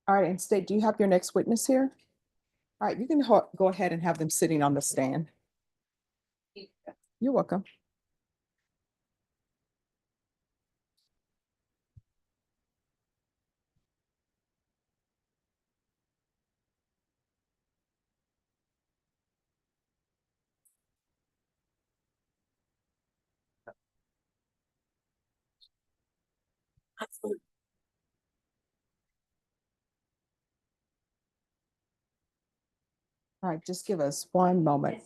All right, and State, do you have your next witness here? All right, you can go ahead and have them sitting on the stand. You're welcome. All right, just give us one moment.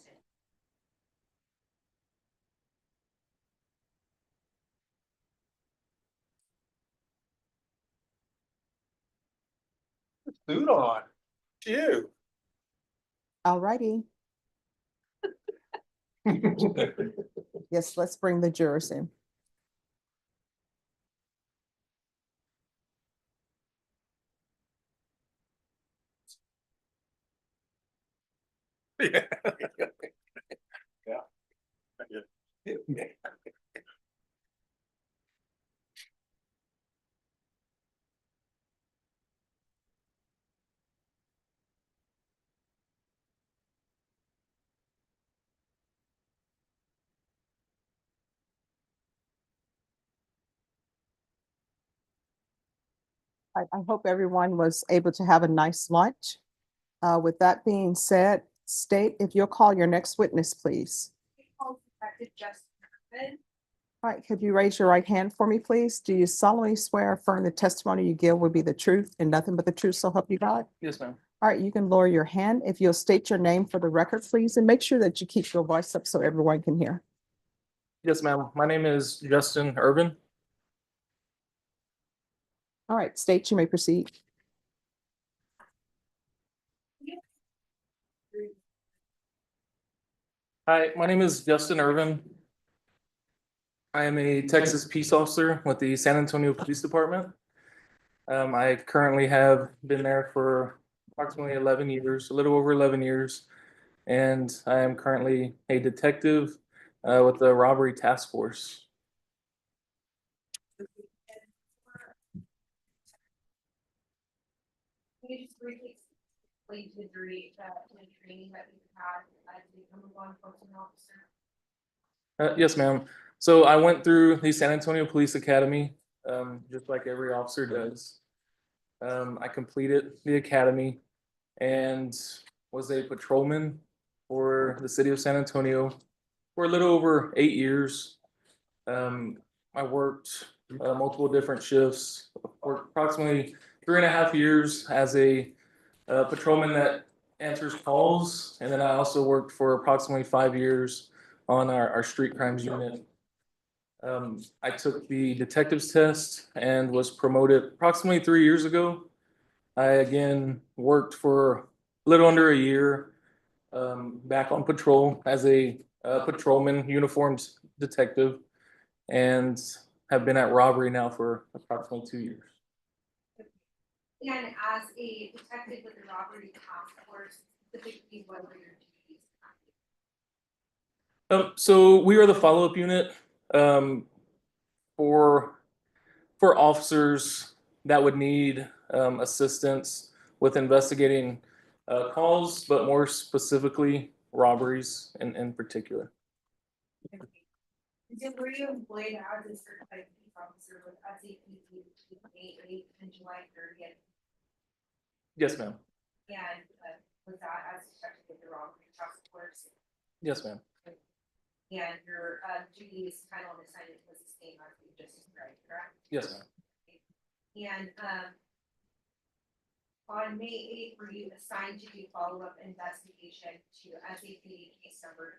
Suit on. You. All righty. Yes, let's bring the jurors in. Yeah. Yeah. I hope everyone was able to have a nice lunch. With that being said, State, if you'll call your next witness, please. All right, could you raise your right hand for me, please? Do you solemnly swear or affirm the testimony you give will be the truth and nothing but the truth, so help you God? Yes, ma'am. All right, you can lower your hand. If you'll state your name for the record, please, and make sure that you keep your voice up so everyone can hear. Yes, ma'am. My name is Justin Irvin. All right, State, you may proceed. Hi, my name is Justin Irvin. I am a Texas peace officer with the San Antonio Police Department. I currently have been there for approximately 11 years, a little over 11 years, and I am currently a detective with the robbery task force. Can you just briefly explain to the jury the training that you've had as a become a law enforcement officer? Yes, ma'am. So I went through the San Antonio Police Academy, just like every officer does. I completed the academy and was a patrolman for the city of San Antonio for a little over 8 years. I worked multiple different shifts, worked approximately 3.5 years as a patrolman that answers calls, and then I also worked for approximately 5 years on our street crimes unit. I took the detectives test and was promoted approximately 3 years ago. I again worked for a little under a year back on patrol as a patrolman, uniformed detective, and have been at Robbery now for approximately 2 years. And as a detective with the robbery task force, typically what are your duties? So we are the follow-up unit um, for officers that would need assistance with investigating calls, but more specifically robberies in particular. So were you employed as a certified police officer with SAPC between May 8th and July 30th? Yes, ma'am. And was that as detective with the robbery task force? Yes, ma'am. And your duties, title, and assignment was the same as you just described, correct? Yes, ma'am. And on May 8th, were you assigned to do follow-up investigation to SAPD case number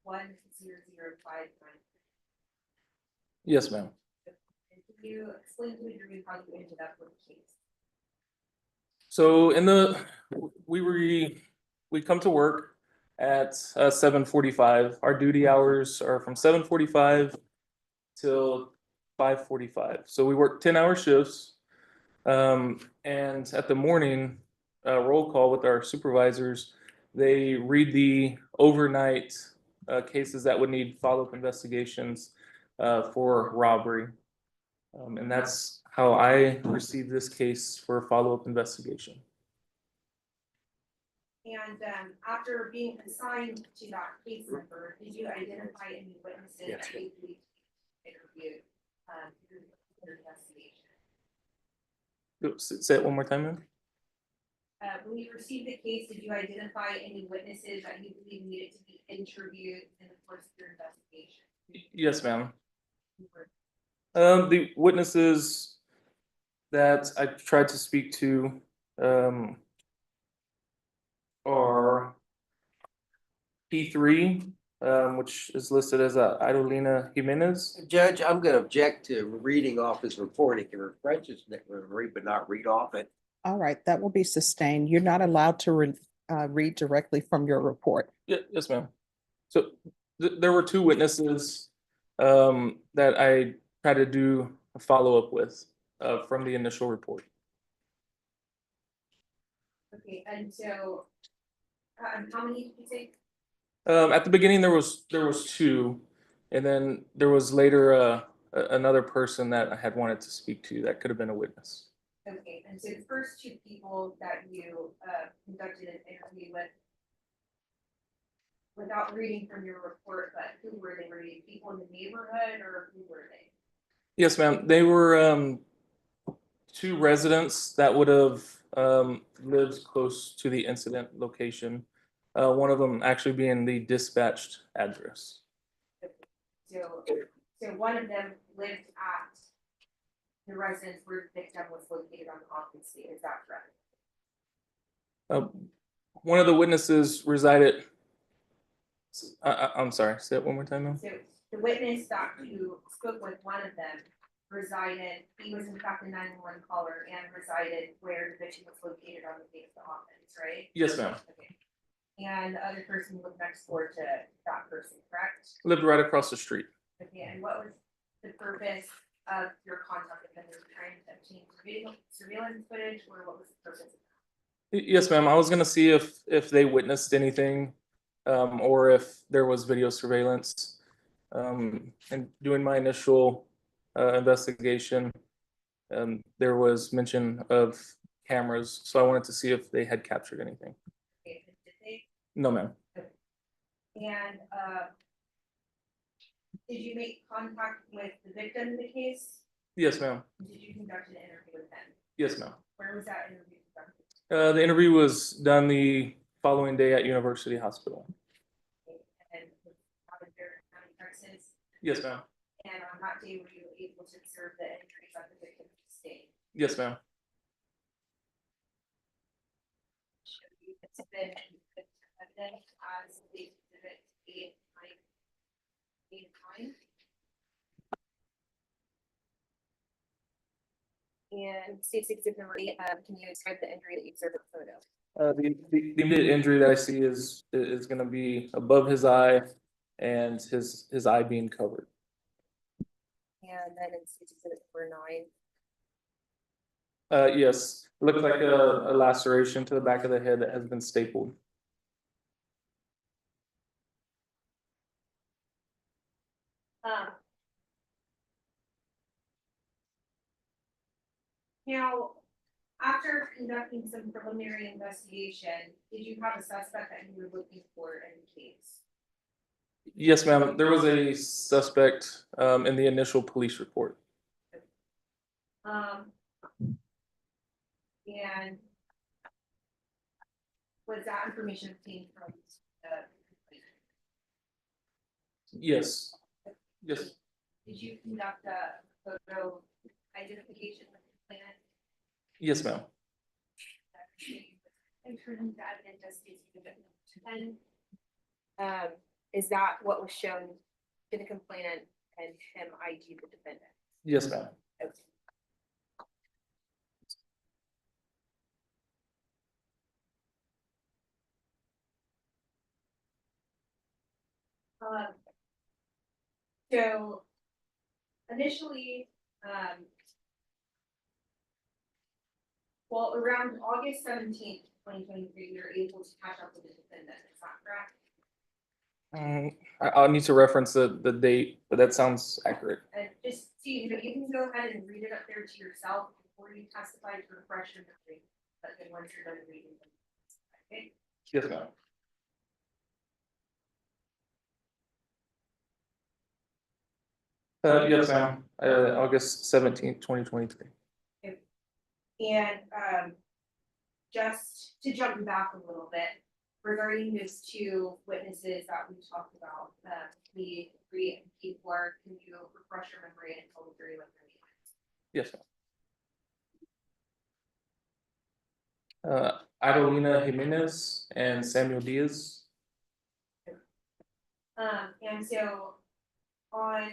2310059? Yes, ma'am. Can you explain to the jury how you ended up with the case? So we come to work at 7:45. Our duty hours are from 7:45 till 5:45. So we work 10-hour shifts. And at the morning roll call with our supervisors, they read the overnight cases that would need follow-up investigations for robbery. And that's how I received this case for a follow-up investigation. And after being assigned to that case number, did you identify any witnesses Yes. that you believe interviewed through the investigation? Say it one more time, ma'am. When you received the case, did you identify any witnesses that you believe needed to be interviewed in the course of your investigation? Yes, ma'am. The witnesses that I tried to speak to are P3, which is listed as Idolina Jimenez. Judge, I'm gonna object to reading off his report. He can refresh his memory, but not read off it. All right, that will be sustained. You're not allowed to read directly from your report. Yeah, yes, ma'am. So there were two witnesses that I tried to do a follow-up with from the initial report. Okay, and so, how many did you say? At the beginning, there was two, and then there was later another person that I had wanted to speak to that could have been a witness. Okay, and so the first two people that you conducted an interview with, without reading from your report, but who were they? Were they people in the neighborhood or who were they? Yes, ma'am. They were two residents that would have lived close to the incident location. One of them actually being the dispatched address. So one of them lived at the residence where the victim was located on the occupancy, is that correct? One of the witnesses resided. I'm sorry. Say it one more time, ma'am. So the witness that you spoke with, one of them resided, he was in fact a 911 caller and resided where the victim was located on the face of the offense, right? Yes, ma'am. Okay. And the other person lived next door to that person, correct? Lived right across the street. Okay, and what was the purpose of your contact with them? Were you trying to obtain surveillance footage, or what was the purpose? Yes, ma'am. I was gonna see if they witnessed anything, or if there was video surveillance. And doing my initial investigation, there was mention of cameras, so I wanted to see if they had captured anything. Okay, did they? No, ma'am. And did you make contact with the victim in the case? Yes, ma'am. Did you conduct an interview with them? Yes, ma'am. Where was that interview conducted? The interview was done the following day at University Hospital. And out of Barrett County, Texas? Yes, ma'am. And on that day, were you able to observe the injuries that the victim sustained? Yes, ma'am. It's been evident as the exhibit 8-9. And states exhibit number 8, can you describe the injury that you observed in the photo? The immediate injury that I see is gonna be above his eye and his eye being covered. And then in states exhibit number 9. Yes, looks like a laceration to the back of the head that has been stapled. Now, after conducting some preliminary investigation, did you have a suspect that you were looking for in the case? Yes, ma'am. There was a suspect in the initial police report. And was that information obtained from the complainant? Yes. Yes. Did you conduct a photo identification with the complainant? Yes, ma'am. In terms of evidence as to exhibit number 10, is that what was shown to the complainant and him ID the defendant? Yes, ma'am. Okay. So initially, well, around August 17th, 2023, we were able to catch up with the defendant, is that correct? I'll need to reference the date, but that sounds accurate. And just you can go ahead and read it up there to yourself before you testify to refresh your memory, but then once you're done reading them. Okay, Yes, ma'am. Yes, ma'am. August 17th, 2023. and, just to jump back a little bit, regarding those two witnesses that we talked about, the three and P4, can you refresh your memory and tell the jury what their name is? Yes, ma'am. Adelina Jimenez and Samuel Diaz. And so on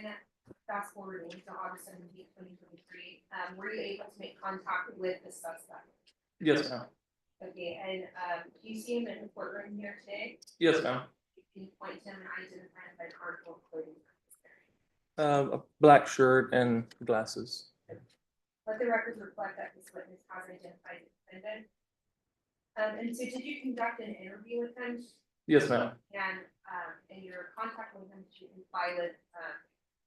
fast forwarding to August 17th, 2023, were you able to make contact with the suspect? Yes, ma'am. Okay, and do you see him in the courtroom here today? Yes, ma'am. Can you point to him and identify him by the article of clothing? A black shirt and glasses. Let the records reflect that this witness has identified the defendant. And so did you conduct an interview with him? Yes, ma'am. And in your contact with him, did you comply with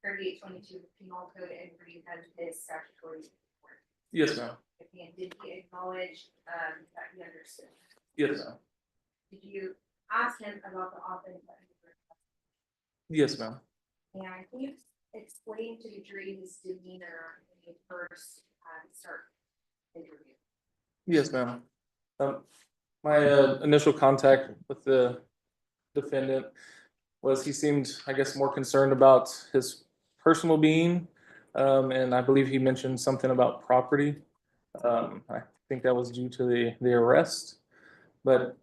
3822 penal code and read him his statutory report? Yes, ma'am. Okay, and did he acknowledge that he understood? Yes, ma'am. Did you ask him about the offense that he was? Yes, ma'am. And can you explain to the jury his demeanor when he first start interview? Yes, ma'am. My initial contact with the defendant was he seemed, I guess, more concerned about his personal being. And I believe he mentioned something about property. I think that was due to the arrest. But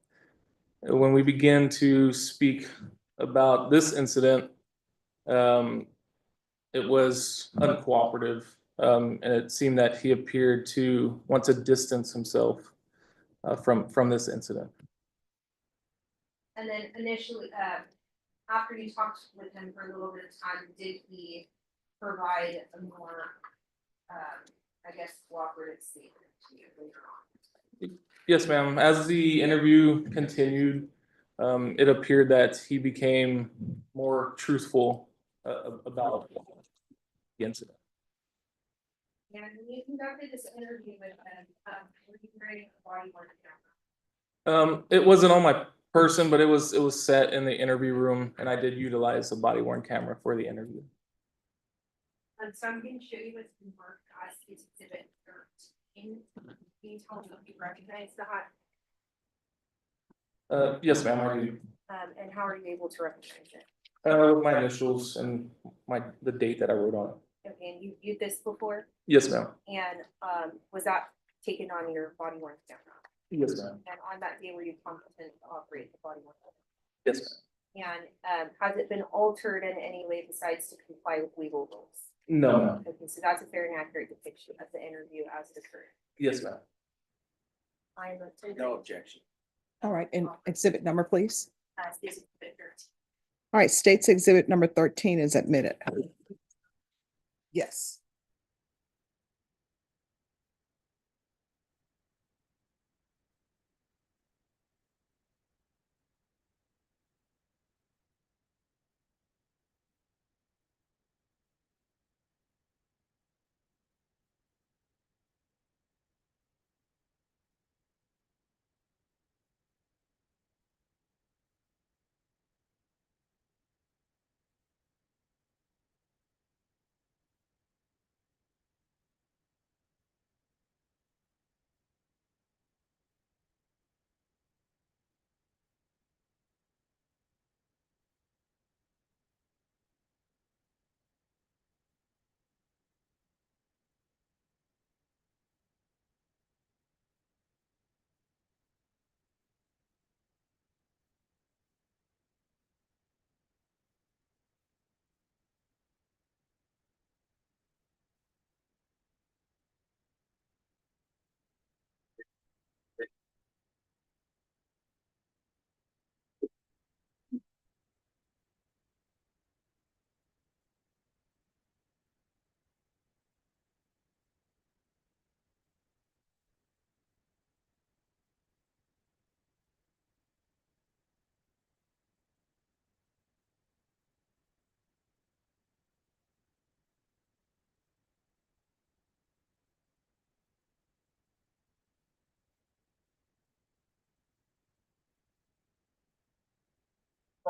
when we began to speak about this incident, it was uncooperative. And it seemed that he appeared to want to distance himself from this incident. And then initially, after you talked with him for a little bit of time, did he provide a more, I guess, cooperative statement to you later on? Yes, ma'am. As the interview continued, it appeared that he became more truthful about the incident. And when you conducted this interview with him, were you wearing a body worn camera? It wasn't on my person, but it was set in the interview room, and I did utilize a body worn camera for the interview. So I'm going to show you what's been marked as his exhibit 13. Can you tell me if you recognize that? Yes, ma'am, I do. And how are you able to recognize it? My initials and the date that I wrote on it. Okay, and you viewed this before, Yes, ma'am. and was that taken on your body worn camera? Yes, ma'am. And on that day, were you competent to operate the body worn camera? Yes, ma'am. And has it been altered in any way besides to comply with legal rules? No, ma'am. Okay, so that's a fair and accurate depiction of the interview as it occurred. Yes, ma'am. I am a. No objection. All right, and exhibit number, please. State's Exhibit 13. All right, state's exhibit number 13 is admitted. Yes.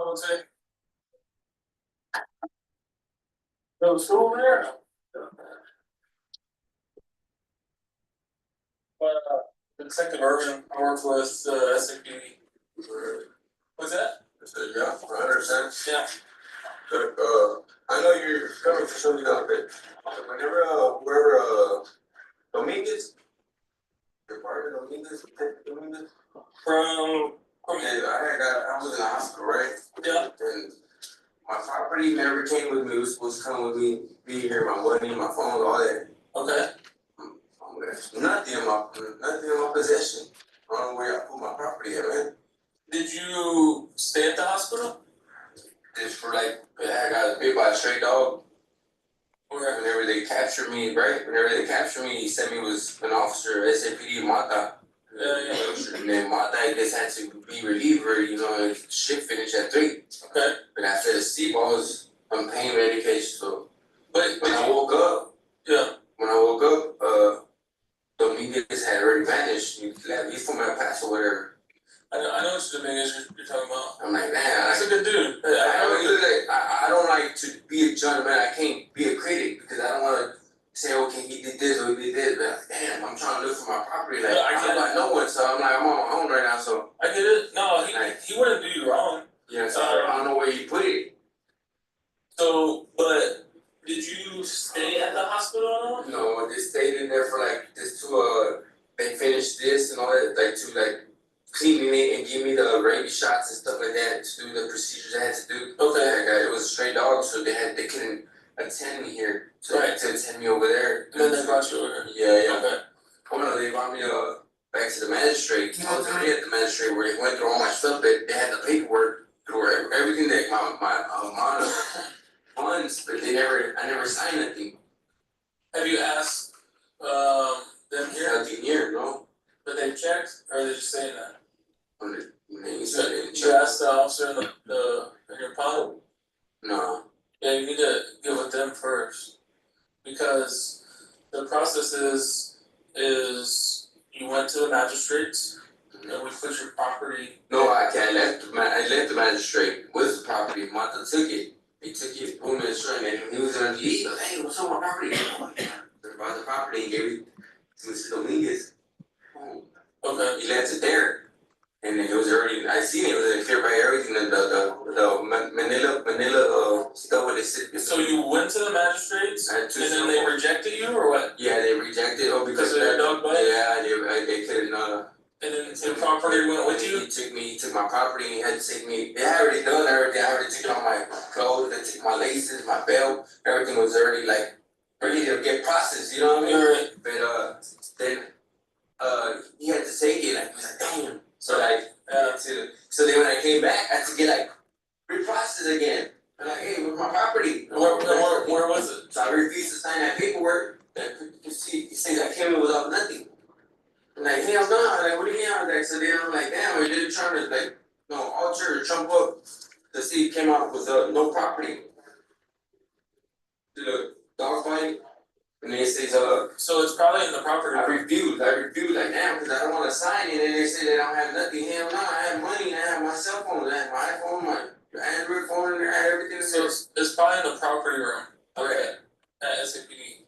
would say. Go to school there? Detective Irvin, I work with SAP. What's that? I said, yeah, 100%. Yeah. But, I know you're coming for something out there. Whenever, whoever, Dominguez, your partner Dominguez. From Okay, I was in the hospital, right? yeah. And my property never came with me, it was supposed to come with me, be here, my money, my phone, all that. Okay. Nothing in my possession. I don't know where I put my property at, man. Did you stay at the hospital? Just for like, I got bit by a stray dog. Where? Whenever they captured me, right? Whenever they captured me, he said me was an officer, SAPD Mata. Yeah. And then Mata, I guess, had to be reliever, you know, his shift finished at 3. Okay. But after the sleep, I was on pain medication, so. But When I woke up, yeah. Dominguez had already vanished. He put my passport, whatever. I know what the thing is you're talking about. I'm like, man, That's a good dude. I don't like to be a judge, man. I can't be a critic because I don't want to say, okay, he did this or he did this. But damn, I'm trying to look for my property. Like, Yeah, I I get don't got no one, so I'm like, I'm on my own right now. So I get it. No, he wouldn't do you wrong. yeah, so I don't know where you put it. So, but did you stay at the hospital at all? No, I just stayed in there for like just to they finished this and all that, like to like clean me and give me the rabies shots and stuff like that to do the procedures I had to do. Okay. It was a stray dog, so they couldn't attend me here, so they had to attend me over there. And then they brought you over. Yeah. Okay. Oh no, they brought me back to the magistrate. I was already at the magistrate where they went through all my stuff. They had the paperwork through everything that my amount of funds, but I never signed anything. Have you asked them here? Nothing here, no. But they checked, or are they just saying that? When you said it, You asked the officer in in your pod? no. Yeah, you need to get with them first. Because the process is you went to the magistrates and we put your property. No, I left the magistrate with the property. Martha took it. He took it, boom, and straight, and he was on the he goes, hey, what's up with my property? About the property, he gave it to Mr. Dominguez. Boom. Okay. He left it there. And it was already, I seen it, it was clear by everything, the Manila stuff where they sit. So you went to the magistrates and then they rejected you or what? Yeah, they rejected, Because of your dog bite? Yeah, they couldn't, and then the property went with you? He took my property and he had to take me, they had already done everything, I already taken all my clothes, they took my laces, my belt, everything was already like, ready to get processed, you know what I mean? Right. But, then, he had to take it, like, he was like, damn. So like, so then when I came back, I had to get like reprocessed again. I'm like, hey, where's my property? Where was it? So I refused to sign that paperwork. He says I came in without nothing. I'm like, hey, I'm done. I'm like, what do you mean? I was like, so then I'm like, damn, we didn't try to like, alter or trump up. The city came out with no property. To the dog fight. And then it says, so it's probably in the property. I refused, like, damn, because I don't want to sign it, and they say they don't have nothing. Hell no, I have money, and I have my cell phone, I have my iPhone, my Android phone, and I have everything. So it's probably in the property room. Okay. At SAPD.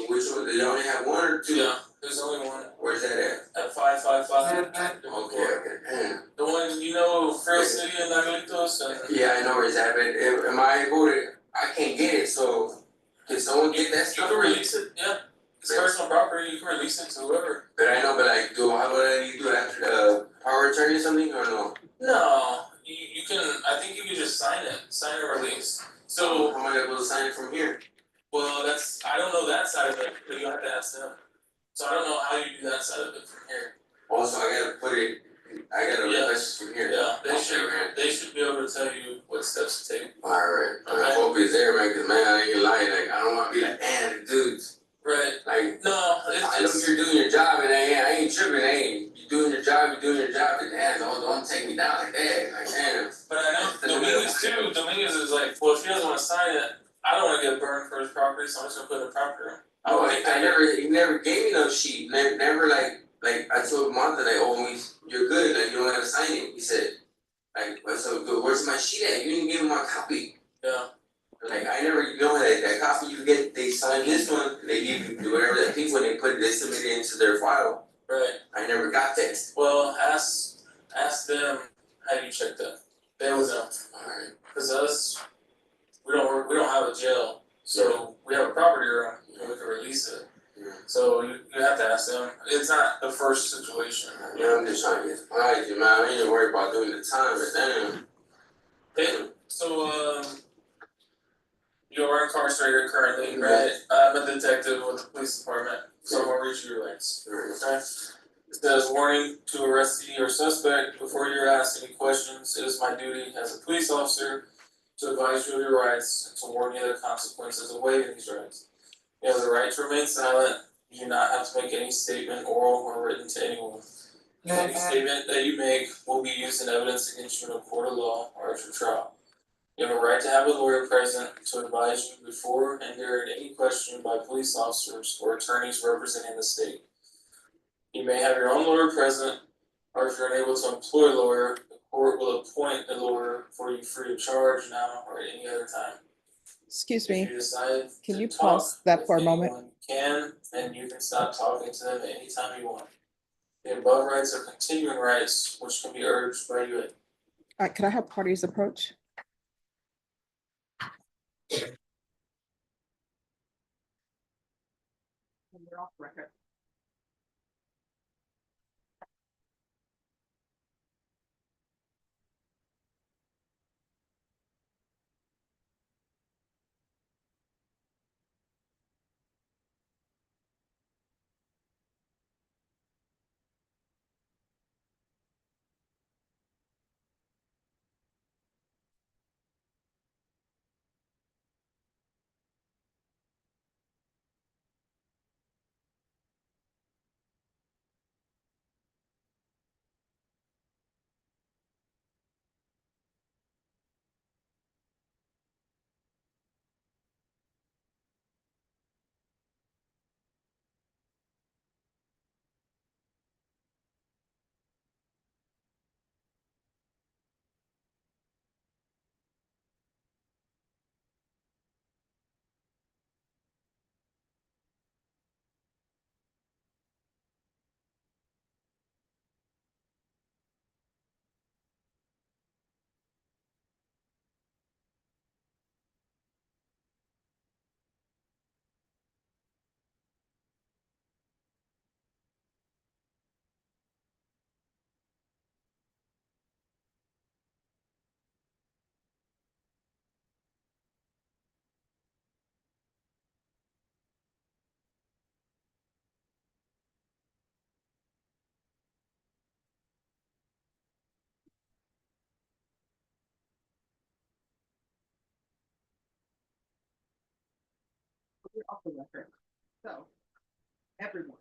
Which one? They only have one or two? Yeah, there's only one. Where's that at? At 555. Okay. The one, Frail City and Nagalitos and. Yeah, I know where it's at, but am I able to, I can't get it, so can someone get that You stuff? can release it, yeah. It's Yeah. personal property, you can release it to whoever. But I know, but like, how would I need to do it after the power of attorney or something, or no? No, you can, I think you can just sign a release. So, How am I able to sign it from here? well, I don't know that side of it, but you have to ask them. So I don't know how you do that side of it from here. Also, I gotta Yeah. request from here. Yeah, Okay, they should be able to tell you what steps to take. Alright, I Okay. hope it's there, man, cause man, I ain't gonna lie, like, I don't wanna be like, damn, dudes, Right, like, no, I know it's you're doing your job, and I ain't tripping, you doing your job, and damn, don't take me down like that, like, damn. but I know Dominguez too, Dominguez is like, well, if he doesn't wanna sign it, I don't wanna get burned for his property, so I'm just gonna put it in the property room. No, he never gave me no sheet, never like, I told Martha, like, oh, you're good, like, you don't have to sign it, he said. Like, what's so good? Where's my sheet at? You didn't give him my copy. Yeah. Like, I never, you know, that copy you get, they sign this one, they give you whatever that pink one, they submit it into their file. Right. I never got that. Well, ask them how you check that. They would know. Alright. Cause us, we don't have a jail, so we have a property room and we can release it. Yeah. So you have to ask them. It's not the first situation. Yeah, I'm just trying to get supplied, man. I ain't even worried about doing the time, but damn. Okay, so you are incarcerated currently, right? I'm a detective with the police department, so I'm gonna read you your rights. Okay? It says, warning to arrestee or suspect, before you're asked any questions, it is my duty as a police officer to advise you of your rights and to warn you of the consequences of waiving these rights. You have the right to remain silent. You do not have to make any statement, oral or written, to anyone. Any statement that you make will be used in evidence against you in a court of law or at your trial. You have a right to have a lawyer present to advise you before and during any question by police officers or attorneys representing the state. You may have your own lawyer present, or if you're unable to employ a lawyer, the court will appoint a lawyer for you free of charge now or at any other time. Excuse If me, you decide can to you talk pause that with for a moment? anyone, you can, and you can stop talking to them at any time you want. The above rights are continuing rights, which can be urged by you. All right, could I have parties approach? And we're off record. We're off the record. So, everyone.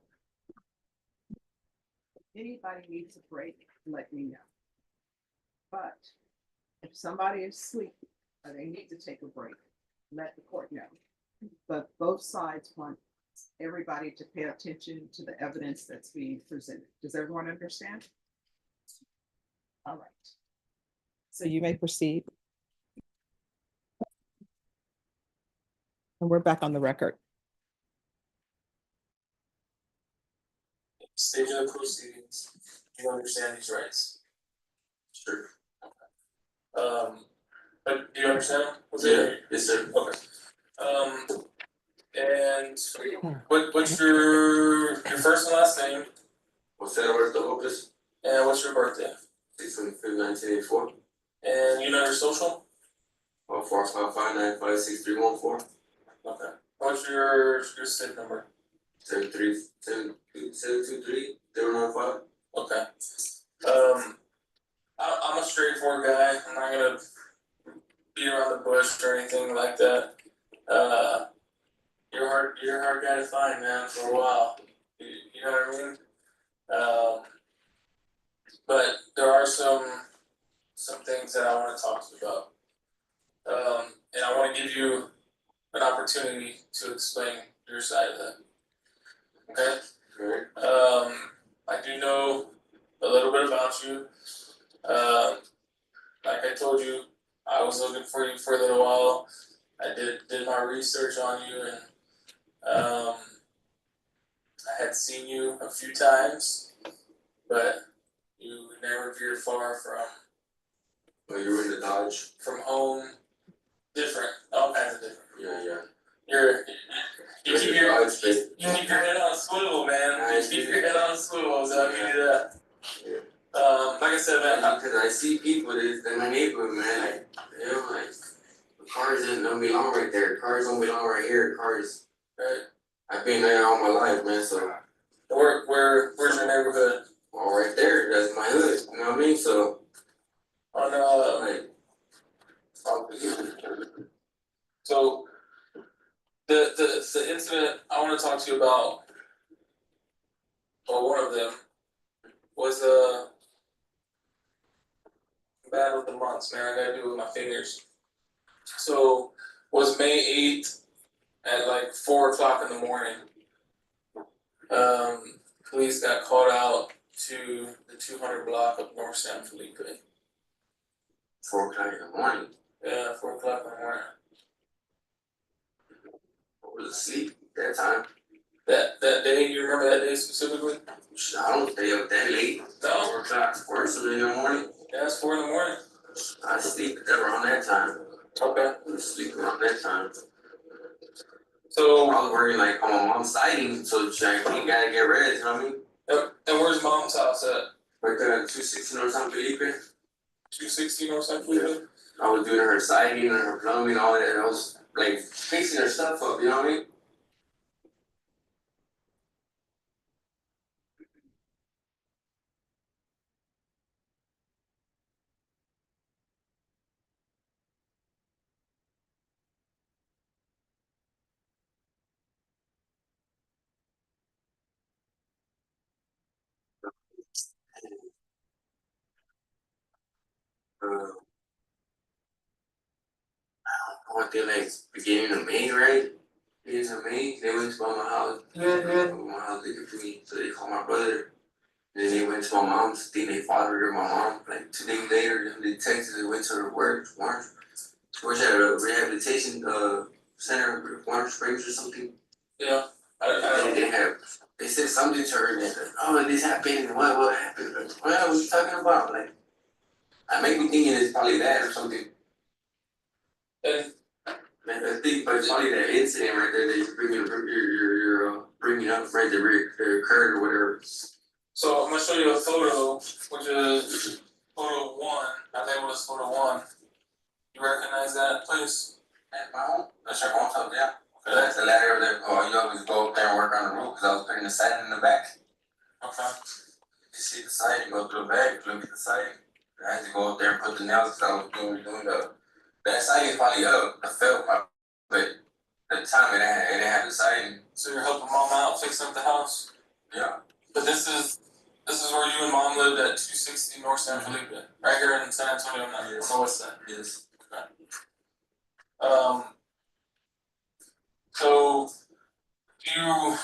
If anybody needs a break, let me know. But if somebody is sleepy or they need to take a break, let the court know. But both sides want everybody to pay attention to the evidence that's being presented. Does everyone understand? All right. So you may proceed. And we're back on the record. Stage of the proceedings, you understand these rights. Sure. But do you understand? Yeah, yes, sir. Okay. And what's your first and last name, What's that word, the Lopez? and what's your birthday? 6/25, 1984. And you know your social? 4559563114. Okay. What's your state number? 723 Okay. I'm a straightforward guy. I'm not gonna beat around the bush or anything like that. You're a hard guy to find, man, for a while. You know what I mean? But there are some things that I want to talk to you about. And I want to give you an opportunity to explain your side of that. Okay? Alright. I do know a little bit about you. like I told you, I was looking for you for a little while. I did my research on you, and I had seen you a few times, but you never veered far Well, you were in the Dodge. from home. Different, all kinds of different. Yeah. You keep your head on a swivel, man. You keep your head on a swivel, so I give you that. Yeah. Like I said, man, Because I see people that in my neighborhood, man, like, you know, like, the cars don't belong right there, cars don't belong right here, cars. right? I've been there all my life, man, so, Where's your neighborhood? all right there, that's my hood, you know what I mean, so, On like. so the incident I want to talk to you about, or one of them, was bad with the months, man. I gotta do it with my fingers. So was May 8th at like 4 o'clock in the morning. Police got called out to the 200 block of North San Felipe. 4 o'clock in the morning, Yeah, 4 o'clock in the morning. I was asleep that time. That day, you remember that day specifically? I don't stay up that late. No. 4 o'clock, 4 something in the morning. Yeah, it's 4 in the morning. I sleep around that time. Okay. I sleep around that time. So I was working like on my mom's siding, so she like, you gotta get ready, you know what I mean? yep. And where's mom's house at? Right there at 216 or something, Felipe. 260 North San Felipe? I was doing her siding and her plumbing, all that. I was like fixing her stuff up, you know what I mean? I went there like beginning of May, right? Beginning of May, they went to my house. My house looking for me, so they called my brother. Then they went to my mom's. I think they fathered her, my mom. Like 2 days later, they texted. They went to her work. She works at a rehabilitation center, Warren Springs or something. Yeah. They said something to her. And they're like, oh, this happened. And what happened? Like, well, what you talking about? Like, I may be thinking it's probably that or something. And Man, I think, but it's probably that incident right there that you're bringing up right there, that occurred or whatever. so I'm gonna show you a photo, which is photo 1. I think it was photo 1. You recognize that place? At my home, that's your mom's house, yeah. That's the ladder that, you always go up there and work on the roof, cause I was putting the siding in the back. Okay. You see the siding, go through the back, look at the siding. I had to go up there and put the nails, cause I was doing that siding is probably up, I felt, but at the time it didn't have the siding. So you're helping mom out fixing up the house? Yeah. But this is where you and mom lived at 260 North San Felipe, right here in San Antonio, on the west side. Yes. So you,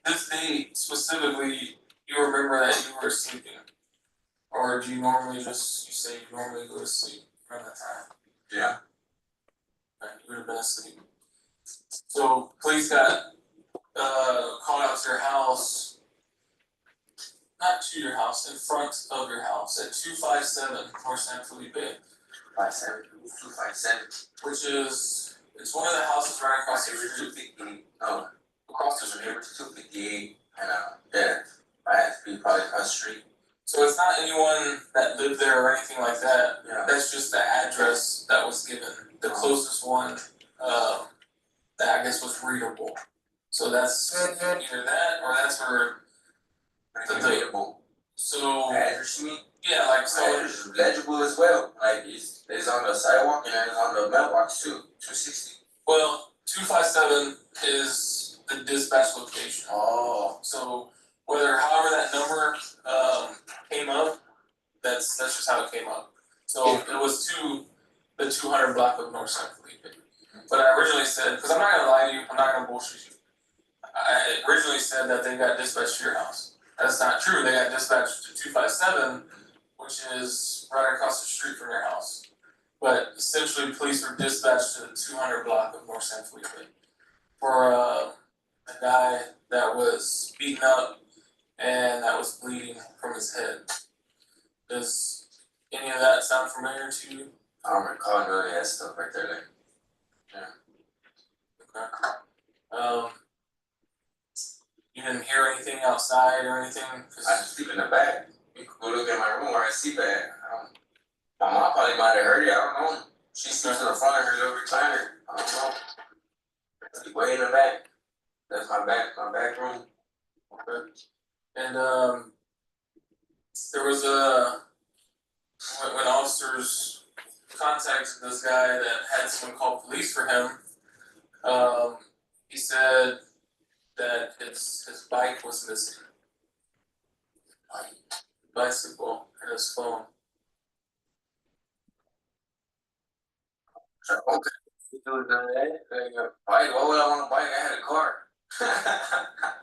this date specifically, you remember that you were sleeping? Or do you normally you say you normally go to sleep around that time? Yeah. Right, you would have been asleep. So police got called out to your house, not to your house, in front of your house at 257 North San Felipe. 257. Which is, it's one of the houses right across the street. 250, across the street, 258, and yeah, I had to be probably across the street. So it's not anyone that lived there or anything like that. Yeah. That's just the address that was given, the closest one, that I guess was readable. So that's either that or that's where Relatable. so Address you mean? yeah, like so Address is legible as well. Like it's on the sidewalk and it's on the mailbox too. 260. well 257 is the dispatch location. Oh. So however that number came up, that's just how it came up. So it was to the 200 block of North San Felipe. But I originally said, because I'm not gonna lie to you, I'm not gonna bullshit you. I originally said that they got dispatched to your house. That's not true. They got dispatched to 257, which is right across the street from your house. But essentially, police were dispatched to the 200 block of North San Felipe for a guy that was beaten up and that was bleeding from his head. Does any of that sound familiar to you? I don't recall none of that stuff right there, like, Okay. You didn't hear anything outside or anything? 'Cause I sleep in the back. You could go look at my room where I sleep at. My mom probably might have heard it, I don't know. She sleeps in the front of her little recliner, I don't know. I sleep way in the back. That's my back room. Okay. And there was a when officers contacted this guy that had someone call police for him, he said that his bike was missing. Bicycle and his phone. So, okay. You doing that? Bike, why would I want a bike? I had a car.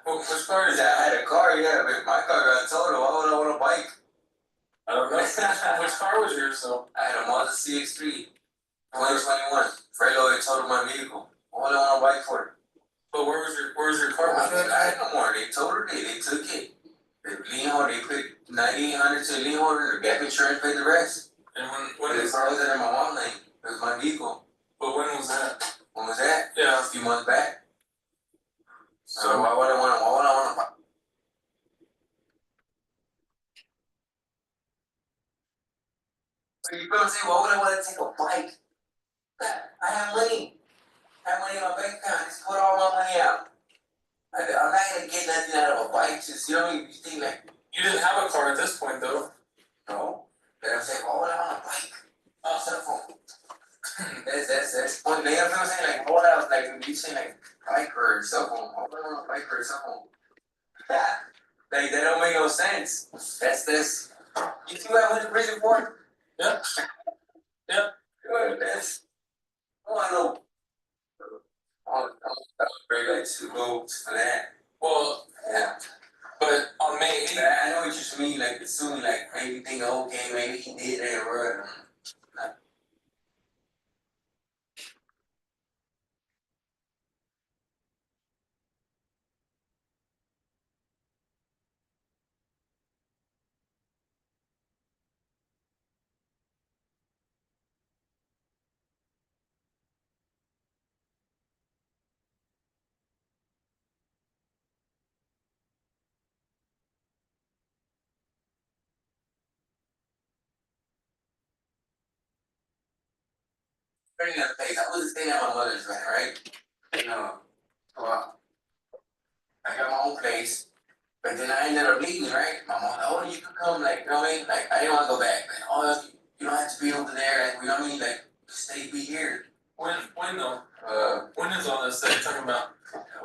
Which car is I that? had a car, yeah, but my car got totaled. Why would I want a bike? I don't know. Which car was yours though? I had a Mazda CX-3, 2021. Fredo had totaled my vehicle. What would I want a bike for? But where's your car? I had no more. They totaled it. They took it. The lien holder, they put 9,800 to the lien holder. The gap insurance paid the rest. And But when the car was in my mom's name. It was my vehicle. but when was that? When was that? Yeah. A few months back. So why would I want a bike? So you feel what I'm saying? Why would I want to take a bike? I have money. I have money in my bank account. Just put all my money out. I'm not gonna get nothing out of a bike. Just, you know what I mean? You think like, You didn't have a car at this point though. no. But I'm saying, why would I want a bike? Cell phone. That's point. You know what I'm saying? Like, why would I like when you say like bike or cell phone? Why would I want a bike or cell phone? Like that don't make no sense. That's. You see what I went to prison for? Yeah. Yeah. That's. Oh, I know. I was very like to go for that. Well, Yeah. but on May But 8th, I know what you mean, like assuming like maybe think okay, maybe he did that or turning that place. I wasn't staying at my mother's, right? You know, well, I got my own place, but then I ended up leaving, right? My mom, oh, you can come, like, you know what I mean? Like, I didn't want to go back. Like, oh, you don't have to be over there, like, you know what I mean? Like, stay, be here. when though? When When is all this that you're talking about? I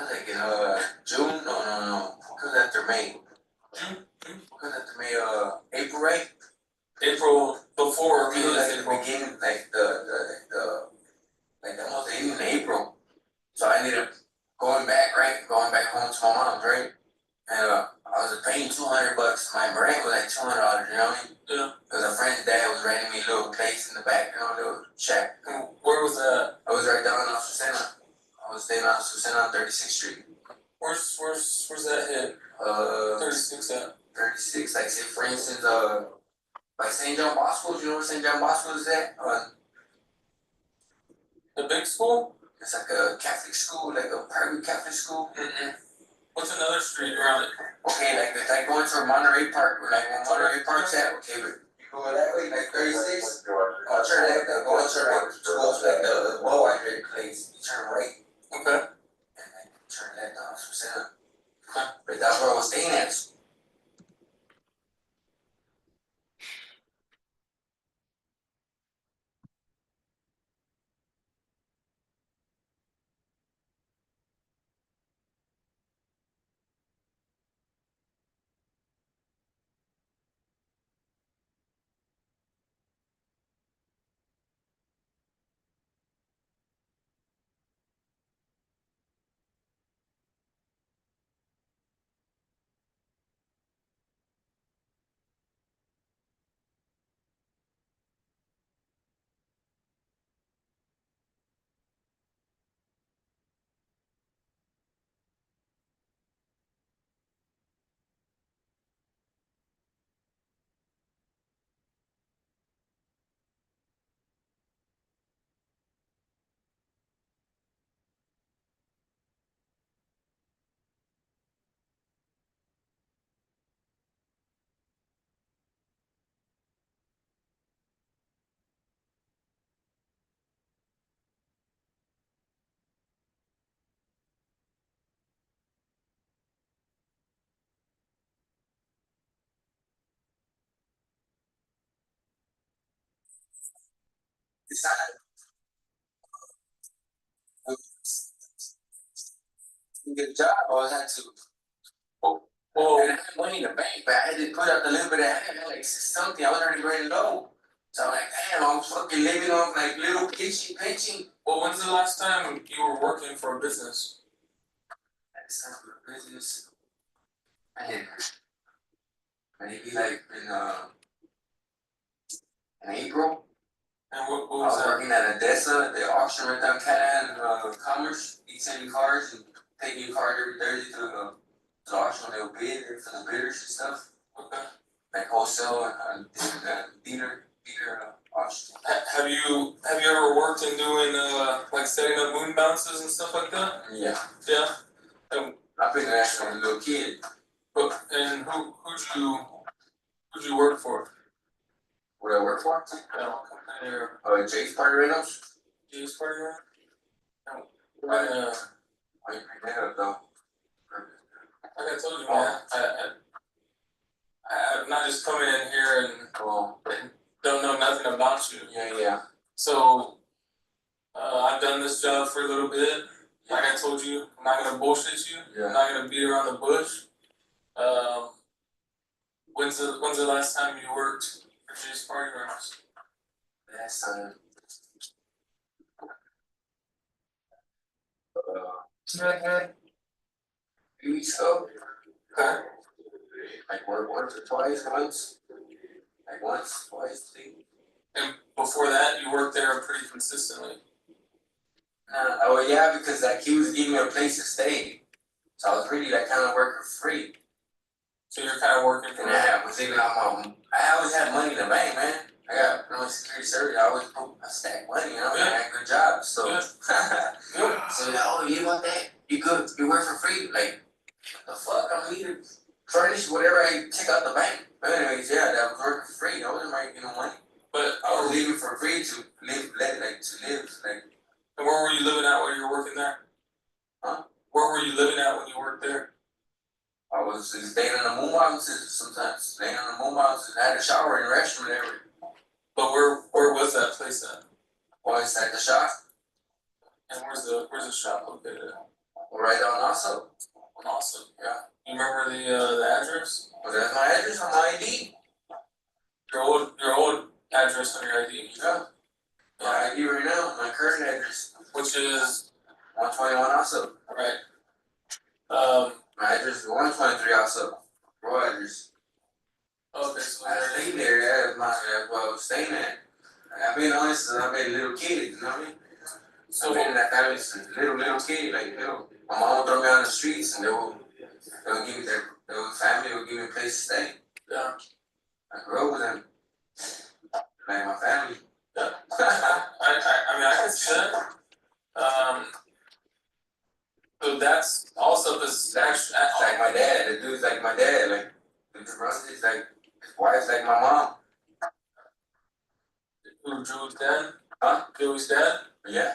was like in June, no, because after May, June? because after May, April, right? April before It was like the April. beginning, like like almost the ending of April. So I ended up going back, right? Going back home to my mom's, right? And I was paying $200. My rent was like $200, you know what I mean? Yeah. Because a friend's dad was renting me a little place in the back, you know, a little shack. Where was that? I was right down on Susana. I was staying on Susana on 36th Street. Where's that hit? 36 at. 36, like say for instance, like St. John Bosco, you know where St. John Bosco is at? The big school? It's like a Catholic school, like a private Catholic school. Mm-mm. What's another street around it? Okay, like it's like going to Monterey Park, or like where Monterey Park's at, okay, but you go that way, like 36, I'll turn left, like go into like towards like the low hydrant place, you turn right, Okay. and then turn left on Susana. But that's where I was staying at. decided to get a job, I had to. Well, and I had money in the bank, but I had to put up the little bit I had like something. I was already very low. So I'm like, damn, I was fucking living off like little kitchen pinching. Well, when's the last time you were working for a business? That's not for business. And maybe like in April. And what I was was that? working at Odessa at the auction right downtown, Commerce, sending cars and taking cars every Thursday to the auction when they would bid for the bidders and stuff. Okay. Like wholesale and dealer auction. Have you ever worked in doing like setting up moon bounces and stuff like that? Yeah, Yeah. And I've been there since I was a little kid. who'd you work for? What I work for? Yeah, what company or Jake's Party Reynolds. G's party or? Right. I bring that up though. Like I told you, man, I'm not just coming in here and Well, don't know nothing about you. yeah. So, I've done this job for a little bit. Like I told you, I'm not gonna bullshit you. I'm Yeah. not gonna beat around the bush. When's the last time you worked for G's Party Runners? Last time. 2 weeks ago. Okay. Like work once or twice, like once, twice, three. And before that, you worked there pretty consistently. Oh yeah, because like he was giving me a place to stay, so I was really like kind of working free. So you're kind of working for And I was even I always had money in the bank, man. I got security service. I stack money, you know. I had good jobs, so. Good. So like, oh, you want that? You good? You work for free? Like, what the fuck? I need to furnish whatever I take out the bank. But anyways, yeah, that was working for free. I wasn't making no money. But I was leaving for free to live. and where were you living at while you were working there? Huh? Where were you living at when you worked there? I was staying in the moon bounces sometimes. Staying in the moon bounces. I had a shower in the restroom and everything. But where was that place at? Well, it's at the shop. And where's the shop located at? Right on also. Awesome. Yeah. You remember the address? Well, that's my address on my ID. Your old address on your ID. Yeah. My ID right now, my current address. Which is 121 also. right. My address is 123 also. Raw address. Okay, so I stayed there, that's where I was staying at. I've been honest since I've been a little kid, you know what I mean? So I've been in that family since a little kid, like, my mom would throw me on the streets and they would give me their family would give me a place to stay. yeah. I grew up with them. Like my family. Yeah. I mean I can see that. So that's also this That's like my dad, the dude's like my dad, like the Rusty's like his wife's like my mom. who Drew's dad? Huh? Joey's dad? Yeah.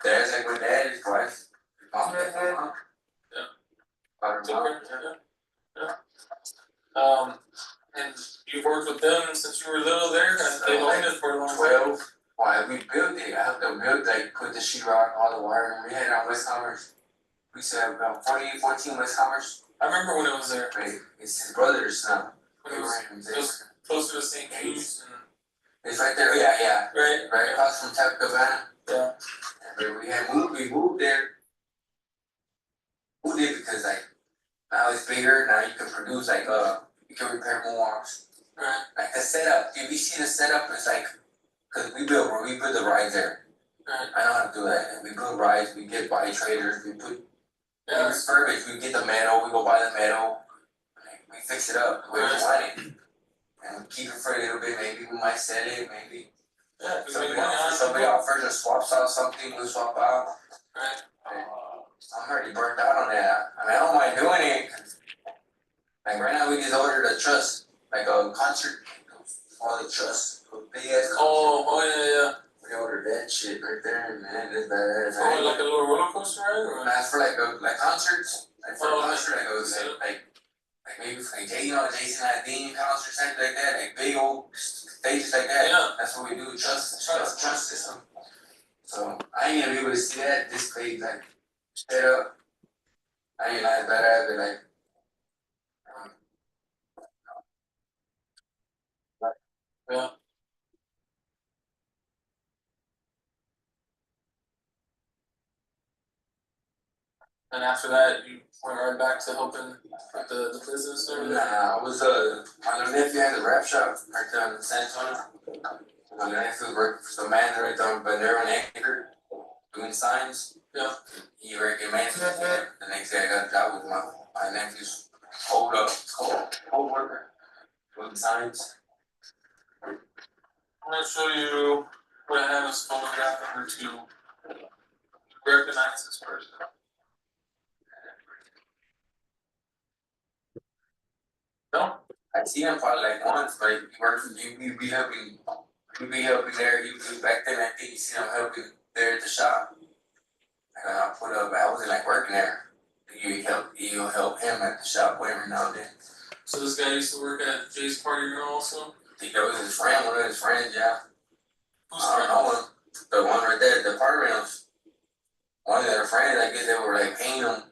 Dad's like my dad, his wife. Mom's like my mom. Yeah. About her mom. Yeah. And you've worked with them since you were little there, and they've owned it for a long time. 12. Why we built it, I helped them build, like put the sheetrock, all the wiring, we had it on West Commerce. We used to have about 14 West Commerce. I remember when it was there. Right, it's his brother's now. When it was closer to St. Jude's and It's right there, yeah, right across from Cabana. Yeah. And we moved there. Moved it because like, now it's bigger, now you can produce like, you can repair moonwalks. Right. Like the setup, if you see the setup, it's like, cause we build the rides there. Right. I know how to do that, and we build rides, we get body traders, we refurbish, we get the metal, we go buy the metal. Like, we fix it up the way we want it. And we keep it for a little bit, maybe we might sell it, maybe. Yeah, because Somebody offers or swaps out something, we'll swap out. Right. I'm already burnt out on that. I mean, I don't mind doing it. Like right now, we just ordered a truss, like a concert, all the truss, big ass. Oh yeah. We ordered that shit right there, man. That's badass. Oh, like a little roller coaster ride, or? That's for like concerts. Like for a concert, like like maybe like Jason Dean house or something like that, like big old stages like that. Yeah. That's what we do, trust system. So I ain't gonna be able to see that this big, like straight up. I ain't like that, but like. Yeah. And after that, you went right back to helping with the business or everything? Nah, I was my little nephew had a rap shop right there in San Antonio. My little nephew worked for some man right there, but they're on Anchor doing signs. Yeah. He recommended it. The next day I got a job with my nephew's co-worker doing signs. I'm gonna show you what I have as photograph number 2. Recognize this person. No? I seen him probably like once, but he worked for you be helping there, you back then I think you seen him helping there at the shop. And I put up I wasn't like working there. You'll help him at the shop every now and then. So this guy used to work at Jay's Party Girl also? I think that was his friend, one of his friends, yeah. Who's I don't know him. The one right there, the party rooms. One of their friends, I guess they were like paying him,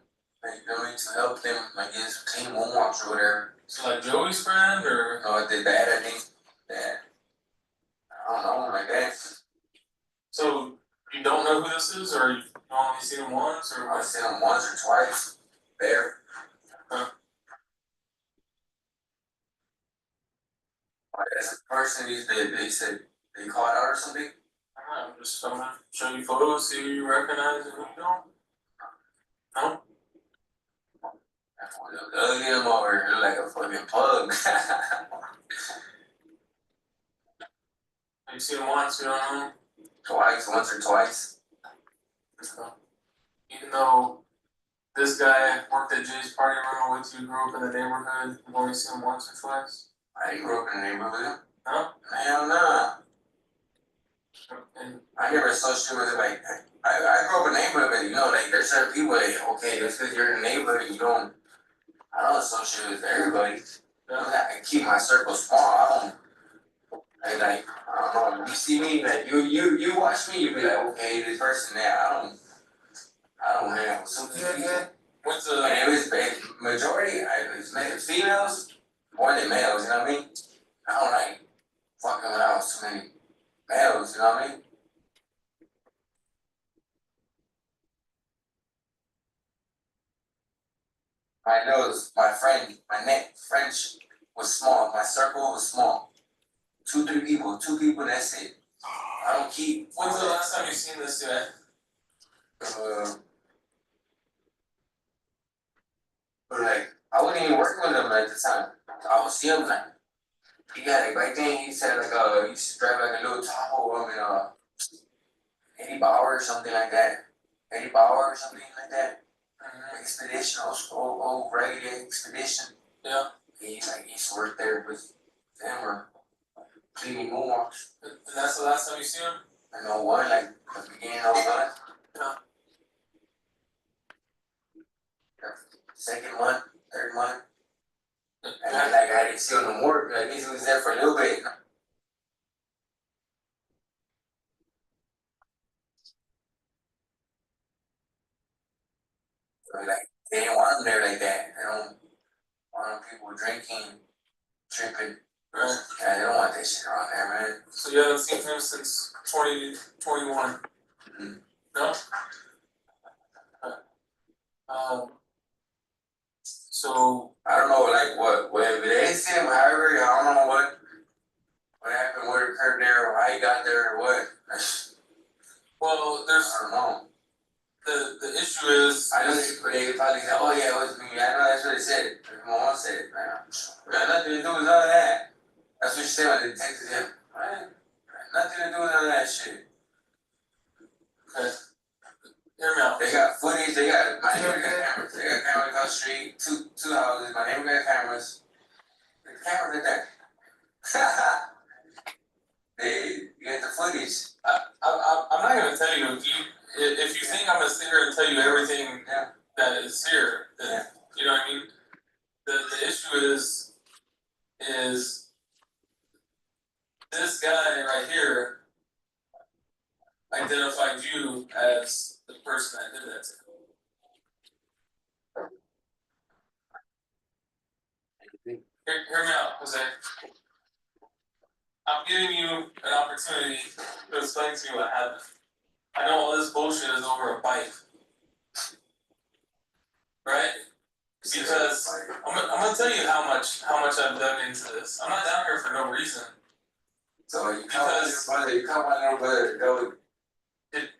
like, you know, to help them, I guess, clean moonwalks or whatever. So like Joey's friend or? No, I did that, I think, that, I don't know, like that. So you don't know who this is or you only seen him once or I what? seen him once or twice there. As a person, they said, they called out or something? I'm gonna show you photos, see who you recognize and who you don't. No? The other him over here look like a fucking pug. You seen him once, you don't know him? Once or twice. So, even though this guy worked at Jay's Party Room with you, grew up in the neighborhood, you've only seen him once or twice? I didn't grow up in the neighborhood. No? Hell nah. And I never associated with it like I grew up in the neighborhood, but you know, like there's certain people like, okay, just because you're in the neighborhood, I don't associate with everybody. I keep my circle small. I don't know. You see me, like you watch me, you be like, okay, this person there, I don't hang out with some people. what's And it was majority, it's females more than males, you know what I mean? I don't like fucking around with too many males, you know what I mean? I know my net French was small, my circle was small. 2 people, that's it. I don't keep. When's the last time you seen this guy? But like, I wasn't even working with him at the time. I was seeing him like, he got like back then he said like he used to drive like a little Tahoe, Eddie Bauer or something like that. Eddie Bauer or something like that. Expedition, old raggedy expedition. Yeah. He used to work there with them or cleaning moonwalks. And that's the last time you seen him? I know one, like the beginning of one. Yeah. Second one, third one. And Yeah. I didn't see him no more, but I guess he was there for a little bit. So like they didn't want him there like that. They don't want people drinking, tripping. Right. Yeah, they don't want that shit around there, man. So you haven't seen him since 2021? Mm-hmm. No? So I don't know, like what they said, however, I don't know what happened, what occurred there, or how he got there, or what. well, I there's don't know. the issue is I know they probably said, oh yeah, it was me. I know that's what they said. My mom said it, man. It got nothing to do with none of that. That's what she said when they texted him. Right? Nothing to do with none of that shit. okay. Hear me out. They got footage, my neighbor got cameras. They got cameras across the street, two houses, my neighbor got cameras. The cameras right there. You get the footage. I'm not gonna tell you if you think I'm gonna sit here and tell you everything Yeah. that is here, then Yeah. you know what I mean? The issue issue is this guy right here identified you as the person that did that to him. Hear me out, Jose. I'm giving you an opportunity to explain to me what happened. I know all this bullshit is over a bike. Right? Because I'm gonna tell you how much I've dug into this. I'm not down here for no reason. So you come my little brother, Joey.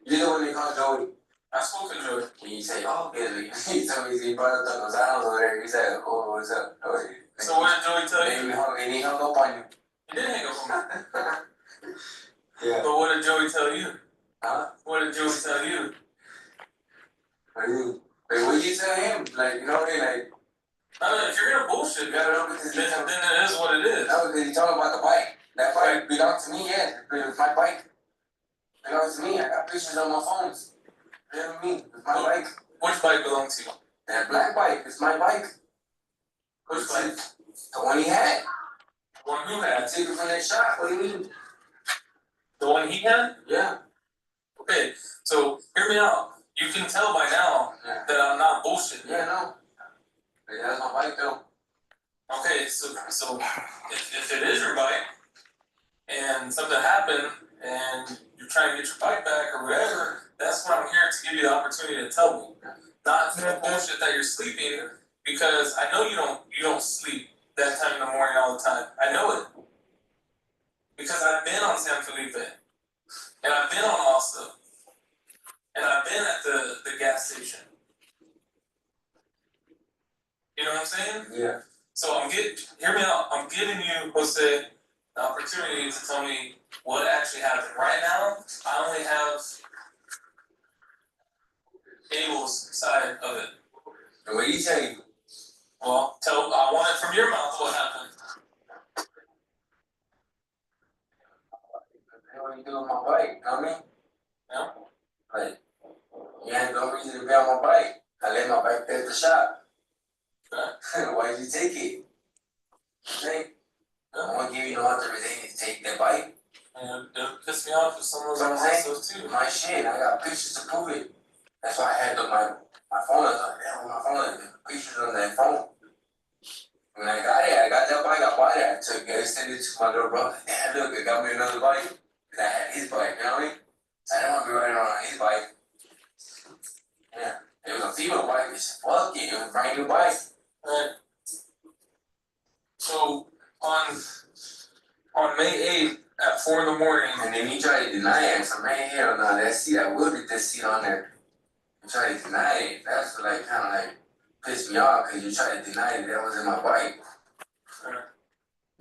You know what they call Joey? I spoke to Joey. When you say, oh, Billy, he told me he brought up those sounds over there. He said, oh, what's up, Joey? So what did Joey tell you? And he hung up on you. He did hang up on me. Yeah. But what did Joey tell you? Huh? What did Joey tell you? What do you mean? Like, what did you tell him? Like, you know what I mean? Like, I mean, if you're gonna bullshit, you gotta know because then it is what it is. no, because he told him about the bike. That bike belonged to me, yeah. It was my bike. It belongs to me. I got pictures on my phones. You know what I mean? It's my bike. Which bike belonged to you? That black bike is my bike. Which bike? The one he had. The one who I had? took it from that shop. What do you mean? The one he had? Yeah. Okay, so hear me out. You can tell by now Yeah. that I'm not bullshitting. Yeah, no. But that's my bike though. Okay, so if it is your bike and something happened and you're trying to get your bike back or whatever, that's what I'm here to give you the opportunity to tell me. Not for the bullshit that you're sleeping, because I know you don't sleep that time in the morning all the time. I know it. Because I've been on San Felipe and I've been on Asta and I've been at the gas station. You know what I'm saying? Yeah. So hear me out. I'm giving you, Jose, the opportunity to tell me what actually happened. Right now, I only have Abel's side of it. And what you tell you? Well, I want it from your mouth what happened. What you do with my bike? You know what I mean? Yeah? Like, you had no reason to be on my bike. I left my bike there at the shop. Why did you take it? Hey, I won't give you no authorization to take that bike. And it pissed me off if someone was That's on what I'm saying. those too. My shit, I got pictures to prove it. That's why I had my phone. I was like, damn, my phone, pictures on that phone. When I got that bike, I bought it. I took it, I sent it to my little brother. Dad, look, they got me another bike. Cause I had his bike, you know what I mean? So I didn't want to be riding around on his bike. Yeah, it was a female bike. It's fuck it, it was a brand new bike. Right. So on May 8th at 4 in the morning, And then he tried to deny it. So man, hell no, that seat, I will get that seat on there. You try to deny it. That's what like kind of like pissed me off because you tried to deny it. That wasn't my bike.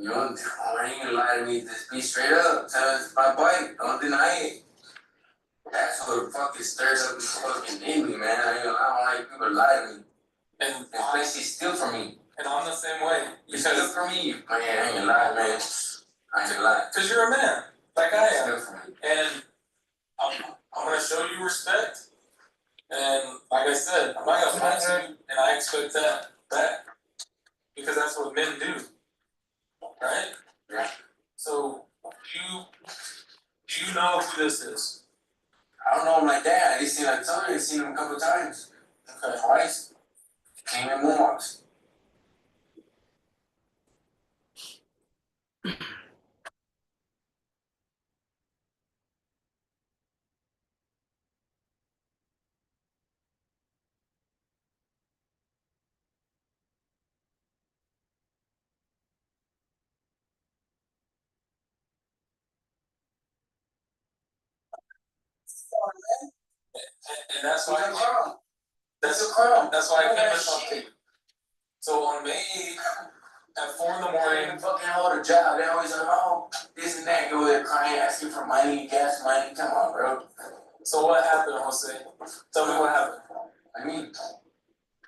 You don't, I ain't gonna lie to me. Just be straight up. Tell us it's my bike. Don't deny it. That's what fucking stirs up the fucking in me, man. I don't like people to lie to me. and Especially steal from me. I'm the same way. You steal from me, man. I ain't gonna lie, man. I ain't gonna lie. Because you're a man, like I am. Steal from me. And I'm gonna show you respect. And like I said, I'm not gonna fight you, and I expect that back. Because that's what men do. Right? Yeah. So you know who this is. I don't know him like that. I just seen like Tony. I seen him a couple times. Okay. Twice. Came in Moonwalks. And that's why He's a clown. that's why I Oh, came that to talk to shit. you. So on May 8th at 4 in the They morning, ain't fucking hold a job. They always like, oh, this and that. Go there crying, asking for money, gas money. Come on, bro. so what happened, Jose? Tell me what happened. I mean,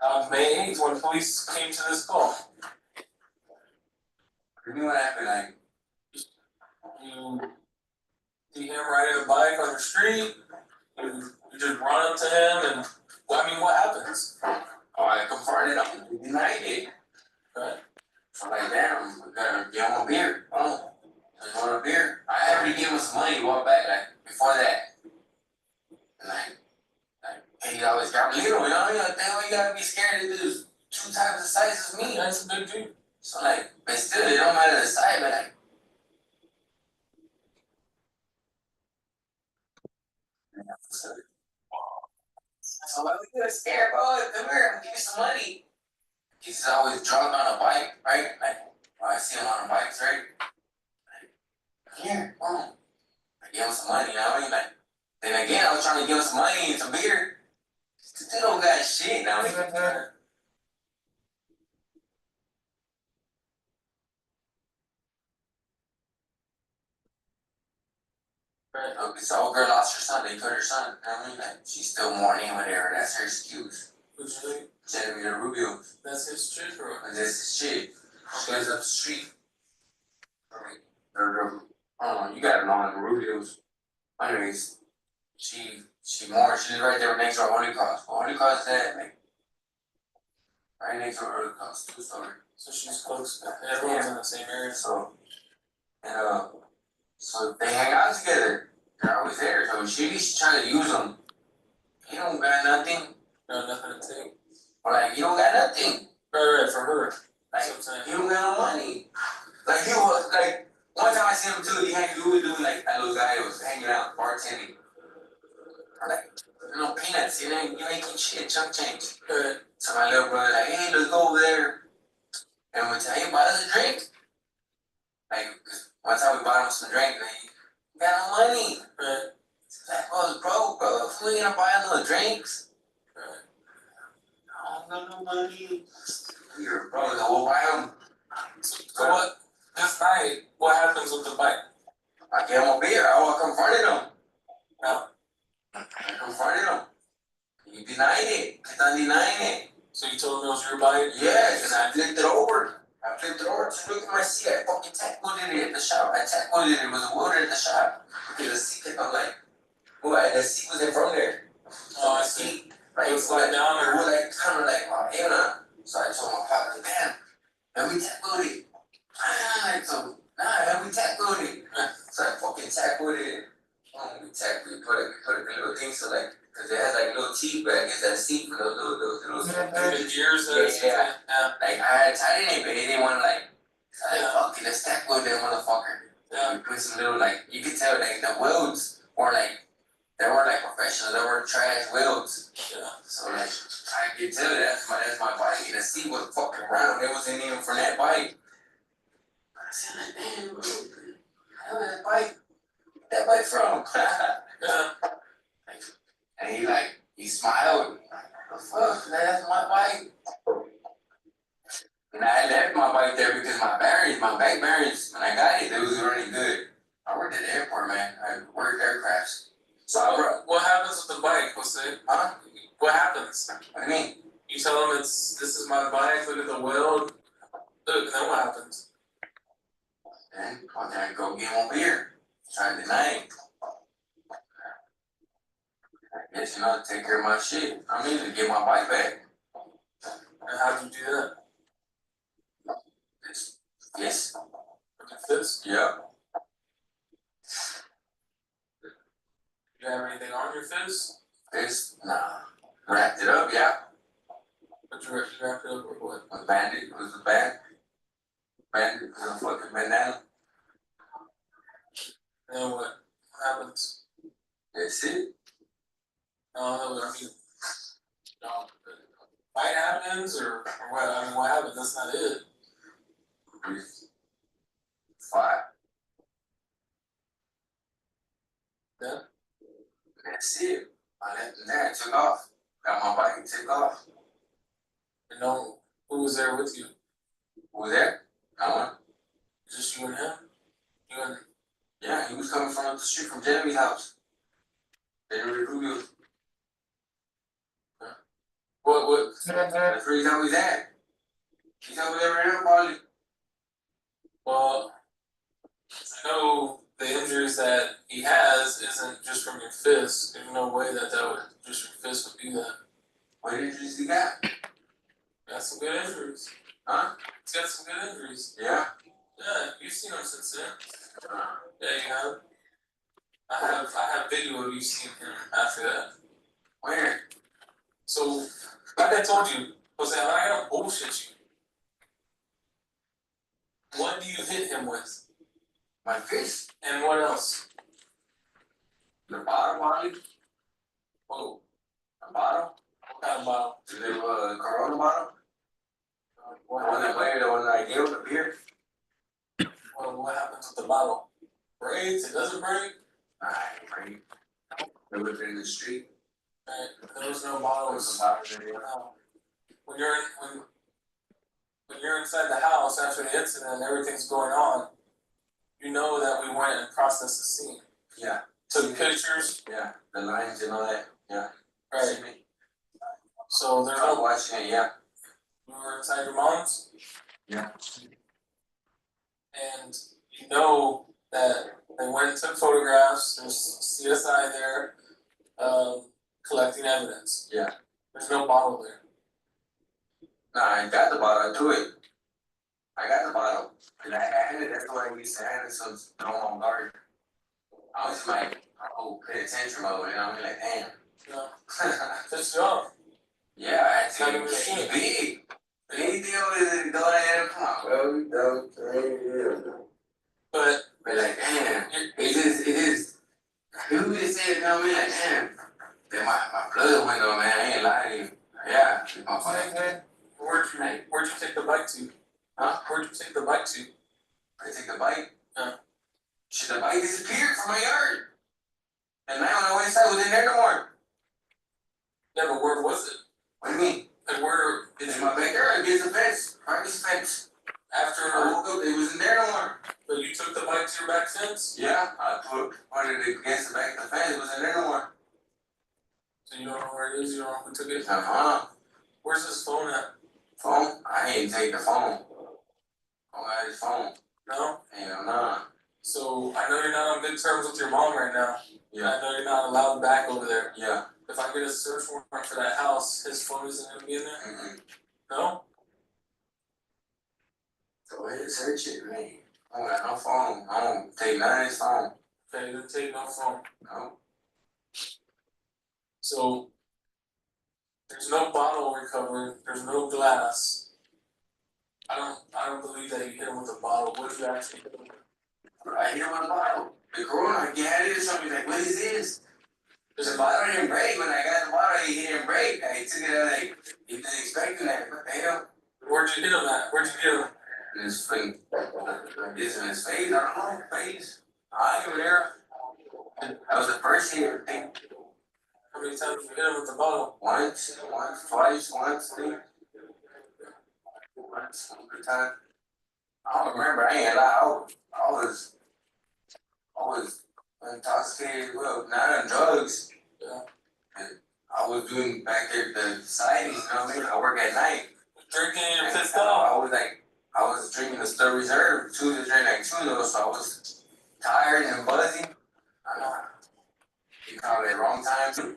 On May 8th, when police came to this call, you know what happened? Like, you see him riding a bike on the street, you just run up to him, and well, I mean, what happens? oh, I confronted him. He denied it. Right? good dude. So like, but still, it don't matter the side, but like. So why we get scared, bro? Come here, I'll give you some money. He's always drunk on a bike, right? Like, I see him on bikes, right? Like, here, boom. I give him some money, you know what I mean? Like, then again, I was trying to give him some money and some beer. They don't got shit now. Right. Okay, so old girl lost her son, they killed her son. You know what I mean? Like, she's still mourning with her, that's her excuse. Who's really? Genevieve Rubio. That's his chick, or what? And this shit. She lives up the street. I don't know, you gotta know them Rubios. Anyways, she mourned, she lives right there next to our Holy Cross. Well, Holy Cross is that, like, right next to our Holy Cross, 2-story. So she's close. Everyone's in the same area. So, and so they hang out together. They're always there. So she's trying to use them. He don't got nothing. No, nothing to take. Or like, he don't got nothing. Right, for her. Like, That's what I'm saying. he don't got no money. Like, he was, like, one time I seen him too, he was doing like, that little guy was hanging out, bartending. Or like, no peanuts, you ain't eating shit, chunk change. Right. So my little brother like, hey, let's go over there. And we tell him, buy us a drink. Like, one time we bought him some drink, and he got no money. Right. He's like, bro, we ain't gonna buy him no drinks. Right. I don't got no money. Here, bro, we'll buy him. So what? This night, what happens with the bike? I gave him a beer. I confronted him. Yeah. I confronted him. He denied it. Kept on denying it. So you told him it was your bike? Yes, and I flipped it over. Just look at my seat. I fucking tackled it at the shop. I tackled it. It was a wood at the shop. Because the seat kept on like, the seat was in front there. Oh, I see. Seat, like, It was like down it or? was like kind of like, hell no. So I told my partner, damn, and we tackled it. And we tackled it. So I fucking tackled it. We tackled it, put a little thing, so like, cause it has like little teeth, but I guess that seat for those little. The gears Yeah. Yeah. Like I had tied it in, but he didn't want to like. So I like, fuck it, let's tackle that motherfucker. Yeah. We put some little like, you could tell like the welds were like, they weren't like professional, they were trash welds. Yeah. So like, I could tell that's my bike, and the seat was fucking round. It wasn't even from that bike. I said, like, damn, bro, how did that bike from? Yeah. And he smiled. What the fuck? That's my bike. And I left my bike there because my back bearings, when I got it was running good. I worked at the airport, man. I worked aircrafts. So What happens with the bike, Jose? huh? What happens? What do you mean? You tell them this is my bike, look at the weld. Look, and then what happens? And I go get him a beer. Try to deny it. I guess, take care of my shit. I mean, to get my bike back. And how do you do that? Yes. With your fist? Yeah. Do you have anything on your fist? Nah. Wrapped it up, yeah. But you wrapped it up with what? A bandit. It was a band. Bandit. It was a fucking bandana. And then what happens? That's it. No, I mean, no. Fight happens or what? I mean, what happens? That's not it. 5. Yeah. That's it. I left him there and took off. Got my bike and took off. And no, who was there with you? Who was there? No one. Just you and him? You and Yeah, he was coming from up the street from Genevieve's house. Genevieve Rubio. what? That's where he's always at. He's over there right now, probably. Well, I know the injuries that he has isn't just from your fist. There's no way that would just your fist would do that. What injuries he got? Got some good injuries. Huh? He's got some good injuries. Yeah. Yeah, you've seen him since then. Yeah, you have. I have video of you seeing him after that. Where? So, like I told you, Jose, I'm not gonna bullshit you. What do you hit him with? My fist, And what else? the bottle, bottle, Oh, the bottle, what kind of bottle? the little Corona bottle, the one that played, the one that I gave with the beer. What happens with the bottle? Breaks, it doesn't break? Right. It was in the street. Right, there was no There was bottles. a bottle in there. No. When you're inside the house after the incident and everything's going on, you know that we went and processed the scene. Yeah, Took pictures, yeah, the lines and all that, yeah. right? So there's I was no, watching it, yeah. we were inside your mom's Yeah. and you know that they went and took photographs, there's CSI there, collecting evidence. Yeah. There's no bottle there. No, I got the bottle, I threw it. I got the bottle. And I had it, that's why we used to have it, so it's no on guard. I was like, oh, pay attention mode, and I'm like, damn. No, pissed you off. Yeah, I had Not to, even a shit. big. Big deal with it, go ahead and come on, bro, But But like, damn, it is, who just said, you know what I mean, like, damn. Then my blood went on, man, I ain't lying to you. Yeah, my fucking, where'd you take the bike to? huh? Where'd you take the bike to? I take the bike. Yeah. Shit, the bike disappeared from my yard. And now when I went inside, it was in there no more. Yeah, but where was it? What do you mean? And where did It's in you, my backyard against the fence, right against the fence. I after, woke up, it was in there no more. but you took the bike to your back fence? Yeah, I put it against the back of the fence, it was in there no more. So you don't know where it is, you don't know who took it? Where's Where's his phone at? phone? I ain't take the phone. Oh, I had his phone. No? Hell nah. So I know you're not on good terms with your mom right now. Yeah, I know you're not allowed back over there. yeah. If I get a search warrant for that house, his phone isn't gonna be in there? No? Go ahead and search it, man. I don't got no phone. I don't take none of his phone. Okay, then take no phone. No. So there's no bottle recovered, there's no glass. I don't believe that you hit him with a bottle. What did you actually hit him with? I hit him with a bottle. The Corona, he had it or something. Like, what is this? The bottle didn't break. When I got the bottle, he didn't break. I took it out, like, he didn't expect that. What the hell? Where'd you hit him at? Where'd you hit him? In his face. This in his face. I don't know. Face. I ain't there. That was the first hit. I think. How many times did you hit him with the bottle? Once, twice, three. Once, one time. I don't remember. I ain't lie. I was intoxicated. Well, not on drugs. Yeah. And I was doing back there the society. You know what I mean? I work at night. Drinking and you're pissed And off. I was drinking the Star Reserve. Tuesday drink like 2 of those, so I was tired and buzzy. I know. You called it wrong time too.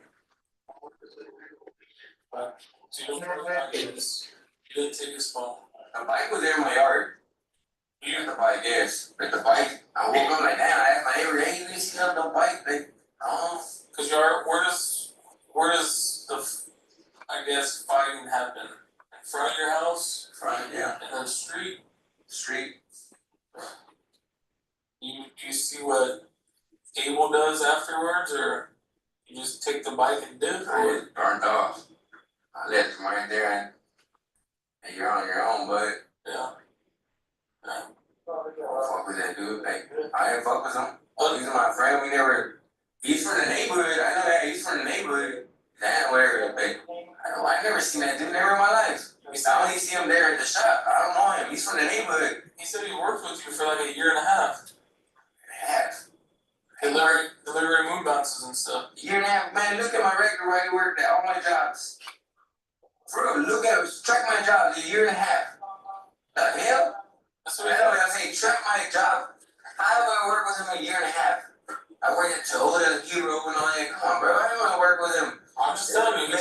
So you don't know about this. You didn't take his phone. The bike was there in my yard. You got the bike, yes. But the bike, I woke up like, damn, I asked my neighbor, hey, you didn't see no bike? Like, oh. Cause where does the, I guess, fighting happen? In front of your house? Front, yeah. In the street? Street. You see what Abel does afterwards, or you just take the bike and dip? I was burnt off. I left him right there and you're on your own, bud. Yeah. Yeah. Don't fuck with that dude. Like, I didn't fuck with him. He's my friend. He's from the neighborhood. I know that. He's from the neighborhood. That where, I never seen that dude never in my life. I only see him there at the shop. I don't know him. He's from the neighborhood. He said he worked with you for like a year and a half. Half. Delivering moon bounces and stuff. Year and a half. Man, look at my record where I worked at. All my jobs. For real, look at it. Track my jobs. A year and a half. The hell? That's I what he know thought. what I'm saying. Track my job. How do I work with him a year and a half? I worked at Toyota, Hero, and all that. Come on, bro. I don't want to work with him. I'm just telling you.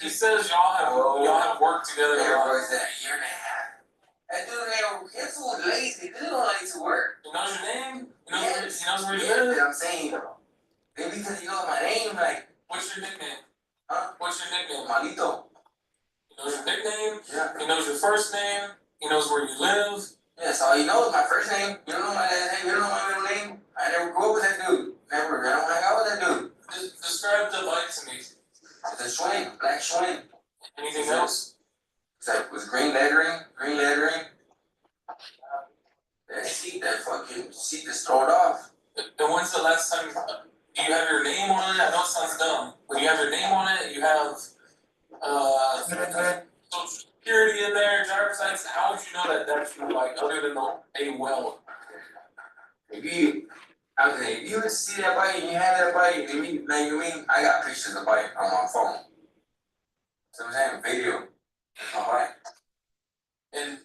He says y'all have worked together. There a lot. was that year and a half. That dude, man, his fool lazy. Dude don't like to work. He knows your name. He Yes. knows where you Yeah, live. but I'm saying, maybe because he knows my name, like, What's your nickname? huh? What's your nickname? Malito. He knows your nickname. Yeah. He knows your first name. He knows where you live. Yeah. That's all you know is my first name. You don't know my last name. You don't know my middle name. I never grew up with that dude. Never. I don't hang out with that dude. Describe the bike to me. It's a Schwinn, black Schwinn. Anything else? It's like with green lettering. That seat, that fucking seat just throw it off. And when's the last time, do you have your name on it? I know it sounds dumb. When you have your name on it, you have, social security in there, driver's license, how would you know that that's your bike, other than a weld? If you, I was saying, if you would see that bike and you have that bike, and you mean, I got pictures of the bike on my phone. So I'm saying, video, my bike. And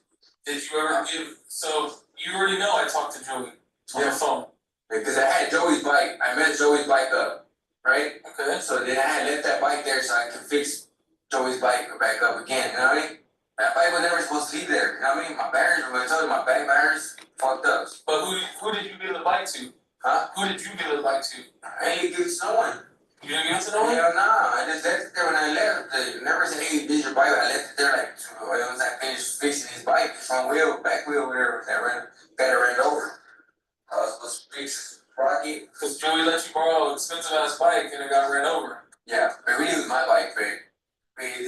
did you ever give, so you already know I talked to Joey on the phone, Because I had Joey's bike, I met Joey's bike up, right? okay? So then I had left that bike there so I could fix Joey's bike back up again, you know what I mean? That bike was never supposed to be there, you know what I mean? My bearings, when I told you my back bearings fucked up. But who did you give the bike to? Huh? Who did you give the bike to? I ain't give it to no one. You didn't give it to no one? Hell nah, I just left it there when I left. They never said, hey, this is your bike. I left it there like, once I finished fixing his bike, his front wheel, back wheel, whatever, got it ran over. I was supposed to fix Rocky. Cause Joey let you borrow an expensive ass bike and it got ran over. Yeah, but really it was my bike, but he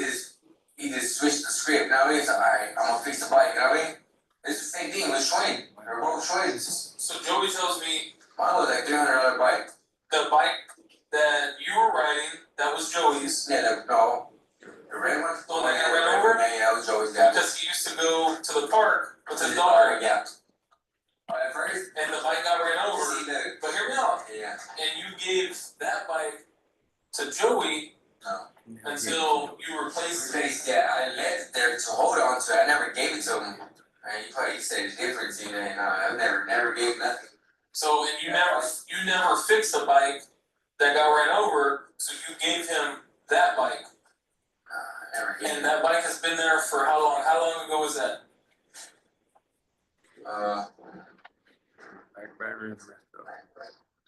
just switched the script, you know what I mean? So alright, I'm gonna fix the bike, you know what I mean? It's the same thing with Schwinn. They're both Schwinns. So Joey tells me Mine was like $300 bike. the bike that you were riding, that was Joey's, Yeah, no, the red one? The one that got ran over? Yeah, that was Joey's, yeah. because he used to go to the park with his daughter, Yeah. At first, and the bike got ran over. see the, But hear me out, yeah, and you gave that bike to Joey no. until you replaced it. Yeah, I left it there to hold on to it, I never gave it to him. And you probably said the difference, you know, I never gave nothing. So, and you never fixed the bike that got ran over, so you gave him that bike. I never gave And it. that bike has been there for how long? How long ago was that?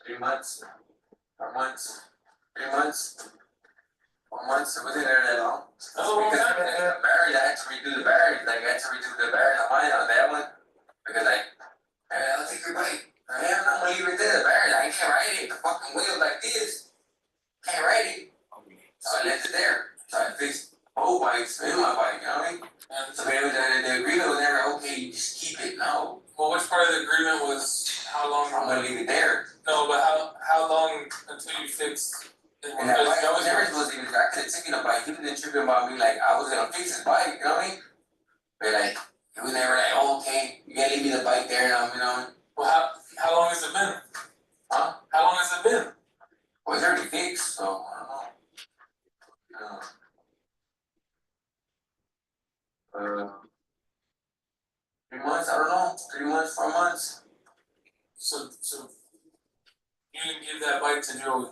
3 months, 4 months, 3 months, 4 months, it wasn't there that long. That's a long Because time. the batteries, I had to redo the batteries, like I had to redo the batteries on mine, on that one, because I'll take your bike. I'm gonna leave it there, the batteries, I can't ride it, the fucking wheels like this, can't ride it. So I left it there, so I fixed both bikes and my bike, you know what I mean? And So maybe the agreement was never, okay, you just keep it, no, well, which part of the agreement was how long? I'm gonna leave it there. No, but how long until you fixed it? And that bike, I was never Because supposed to even, I could've taken the bike, he was tripping about me, like, I was gonna fix his bike, you know what I mean? But like, it was never like, oh, okay, you gotta leave me the bike there, and you know, well, how long has it been? huh? How long has it been? Well, it's already fixed, so, I don't know. 3 months, I don't know, 3 months, 4 months. So you didn't give that bike to Joey,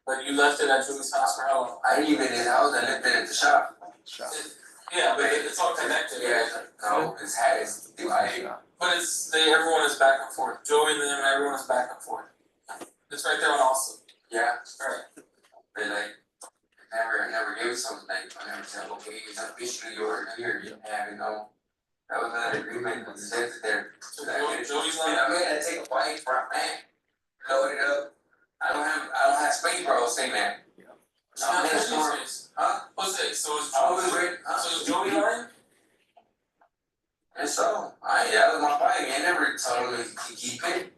but you left it at Joey's house for how long? I didn't even in his house, I left it at the shop. Yeah, but it's all connected. Yeah, no, it's divided. But everyone is back and forth. Joey and them, everyone is back and forth. It's right there on Austin. Yeah, Alright. but like, I never gave something, like, I never said, okay, it's officially yours, here, you have it, no. That was not an agreement, it said it there. So Joey's I like, mean, I take a bike for a man, load it up. I don't have space, bro, saying that. it's not I'm in a store. Joey's face. Huh? Jose, so is I was Joey, ready, huh? so is Joey lying? And so, that was my bike, I never told him to keep it.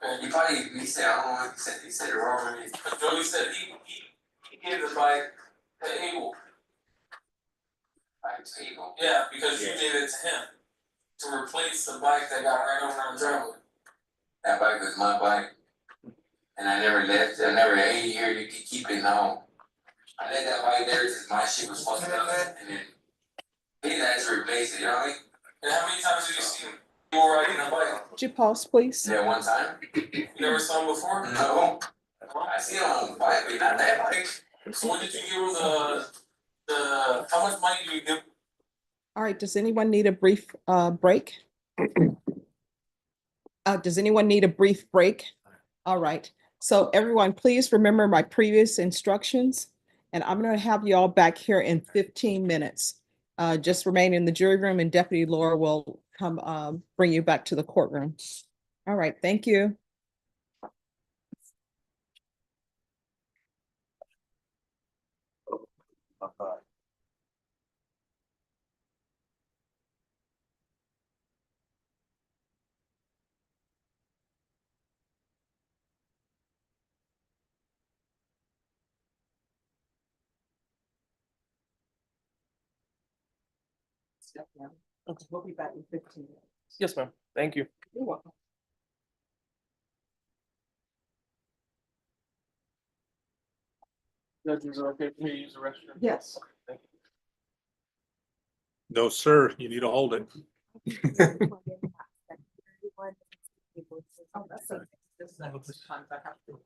Okay. He said, I don't know, he said it wrong. But Joey said he gave the bike to Abel. Bike table. Yeah, because you gave it to him to replace the bike that got ran over on the driveway. That bike was my bike. And I never left it, I never, hey, here, you can keep it, no. I let that bike there till my shit was fucked up, and then he had to replace it, you know what I mean? And how many times have you seen people riding a bike? Would you pause, please? Yeah, one time. You never saw him before? No, I seen him on the bike, but not that bike. So when did you give him how much money do you give? All right, does anyone need a brief break? Does anyone need a brief break? All right, so everyone, please remember my previous instructions, and I'm gonna have you all back here in 15 minutes. Just remain in the jury room and Deputy Laura will come, bring you back to the courtroom. All right, thank you. Step down. Okay, we'll be back in 15 minutes. Yes, ma'am. Thank you. You're welcome. Judge, is it okay for me to use the restroom? Yes. Thank you. No, sir, you need to hold it. Oh, that's okay. This time I have to.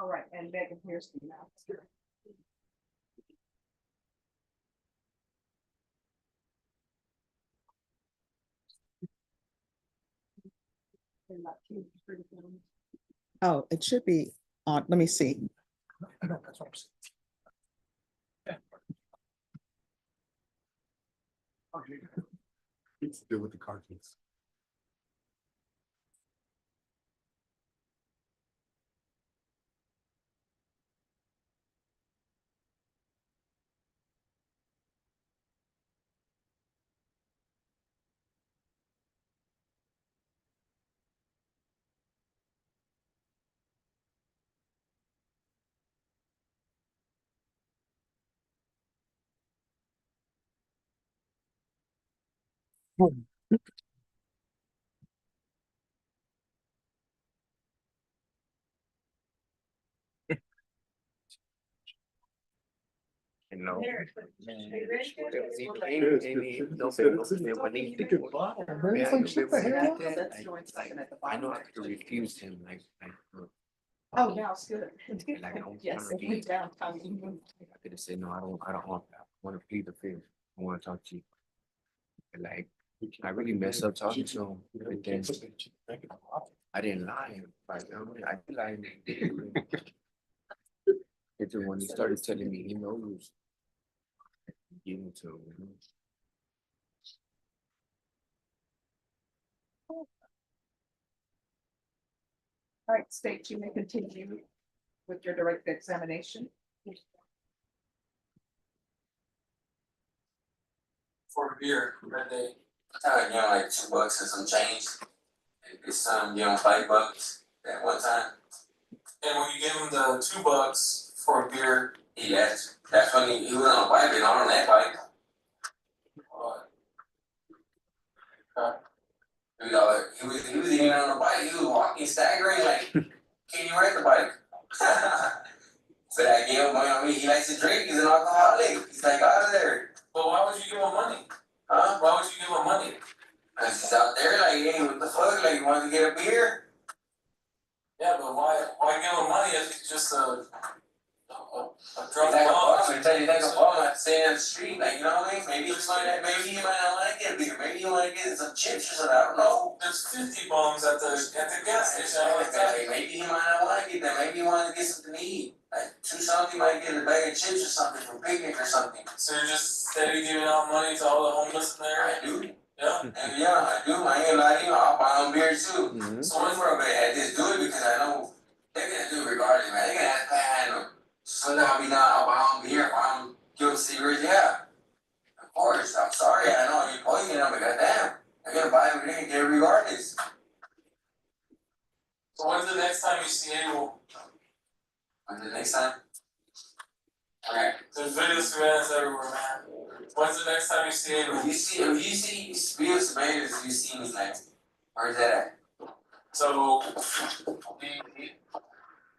All right, and Megan, here's the map. Oh, it should be on, let me see. It's to do with the car keys. No. I know I could refuse him, Oh, now it's good. Like, I don't Yes, wanna it be- went downtown. I could have said, no, I don't want that. I wanna plead the fifth. I wanna talk to you. And like, I really messed up talking to him, but then I didn't lie. Like, I didn't lie. It's the when he started telling me he knows. Getting to him. All right, state, you may continue with your direct examination. For beer, that day. I give him like $2 and some change. And his son give him $5 at one time. And when you give him the $2 for a beer, that's when he went on a bike and on that bike. He was even on the bike, he was walking, staggering, like, can you ride the bike? But I gave him money, he likes to drink, he's an alcoholic, he's like out of there. But why would you give him money? Huh? Why would you give him money? Cause he's out there like, hey, what the fuck, like, you want to get a beer? Yeah, but why give him money if it's just a drunk bum? He's like a bum, like staying on the street, like, you know what I mean? Maybe he might not want to get a beer, maybe he want to get some chips or something, I don't know. There's 50 bums at the gas station, maybe he might not want to get that, maybe he want to get something to eat. Like, something might get a bag of chips or something for picnic or something. So you're just steady giving out money to all the homeless in there? I do. Yeah? And yeah, I do, I ain't gonna lie to you, I'll buy them beer too. Mhm. So much more, but I just do it because I know they're gonna do it regardless, man. They're gonna have to handle. So I'll be down, I'll buy them beer, buy them, give them cigarettes, yeah. Of course, I'm sorry, I know you're pointing at them, but goddamn, they're gonna buy them, they're gonna get it regardless. So when's the next time you see Abel? When's the next time? Alright. There's video surveillance everywhere, man. When's the next time you see Abel? If you see video surveillance, you see me like, where's that at? So,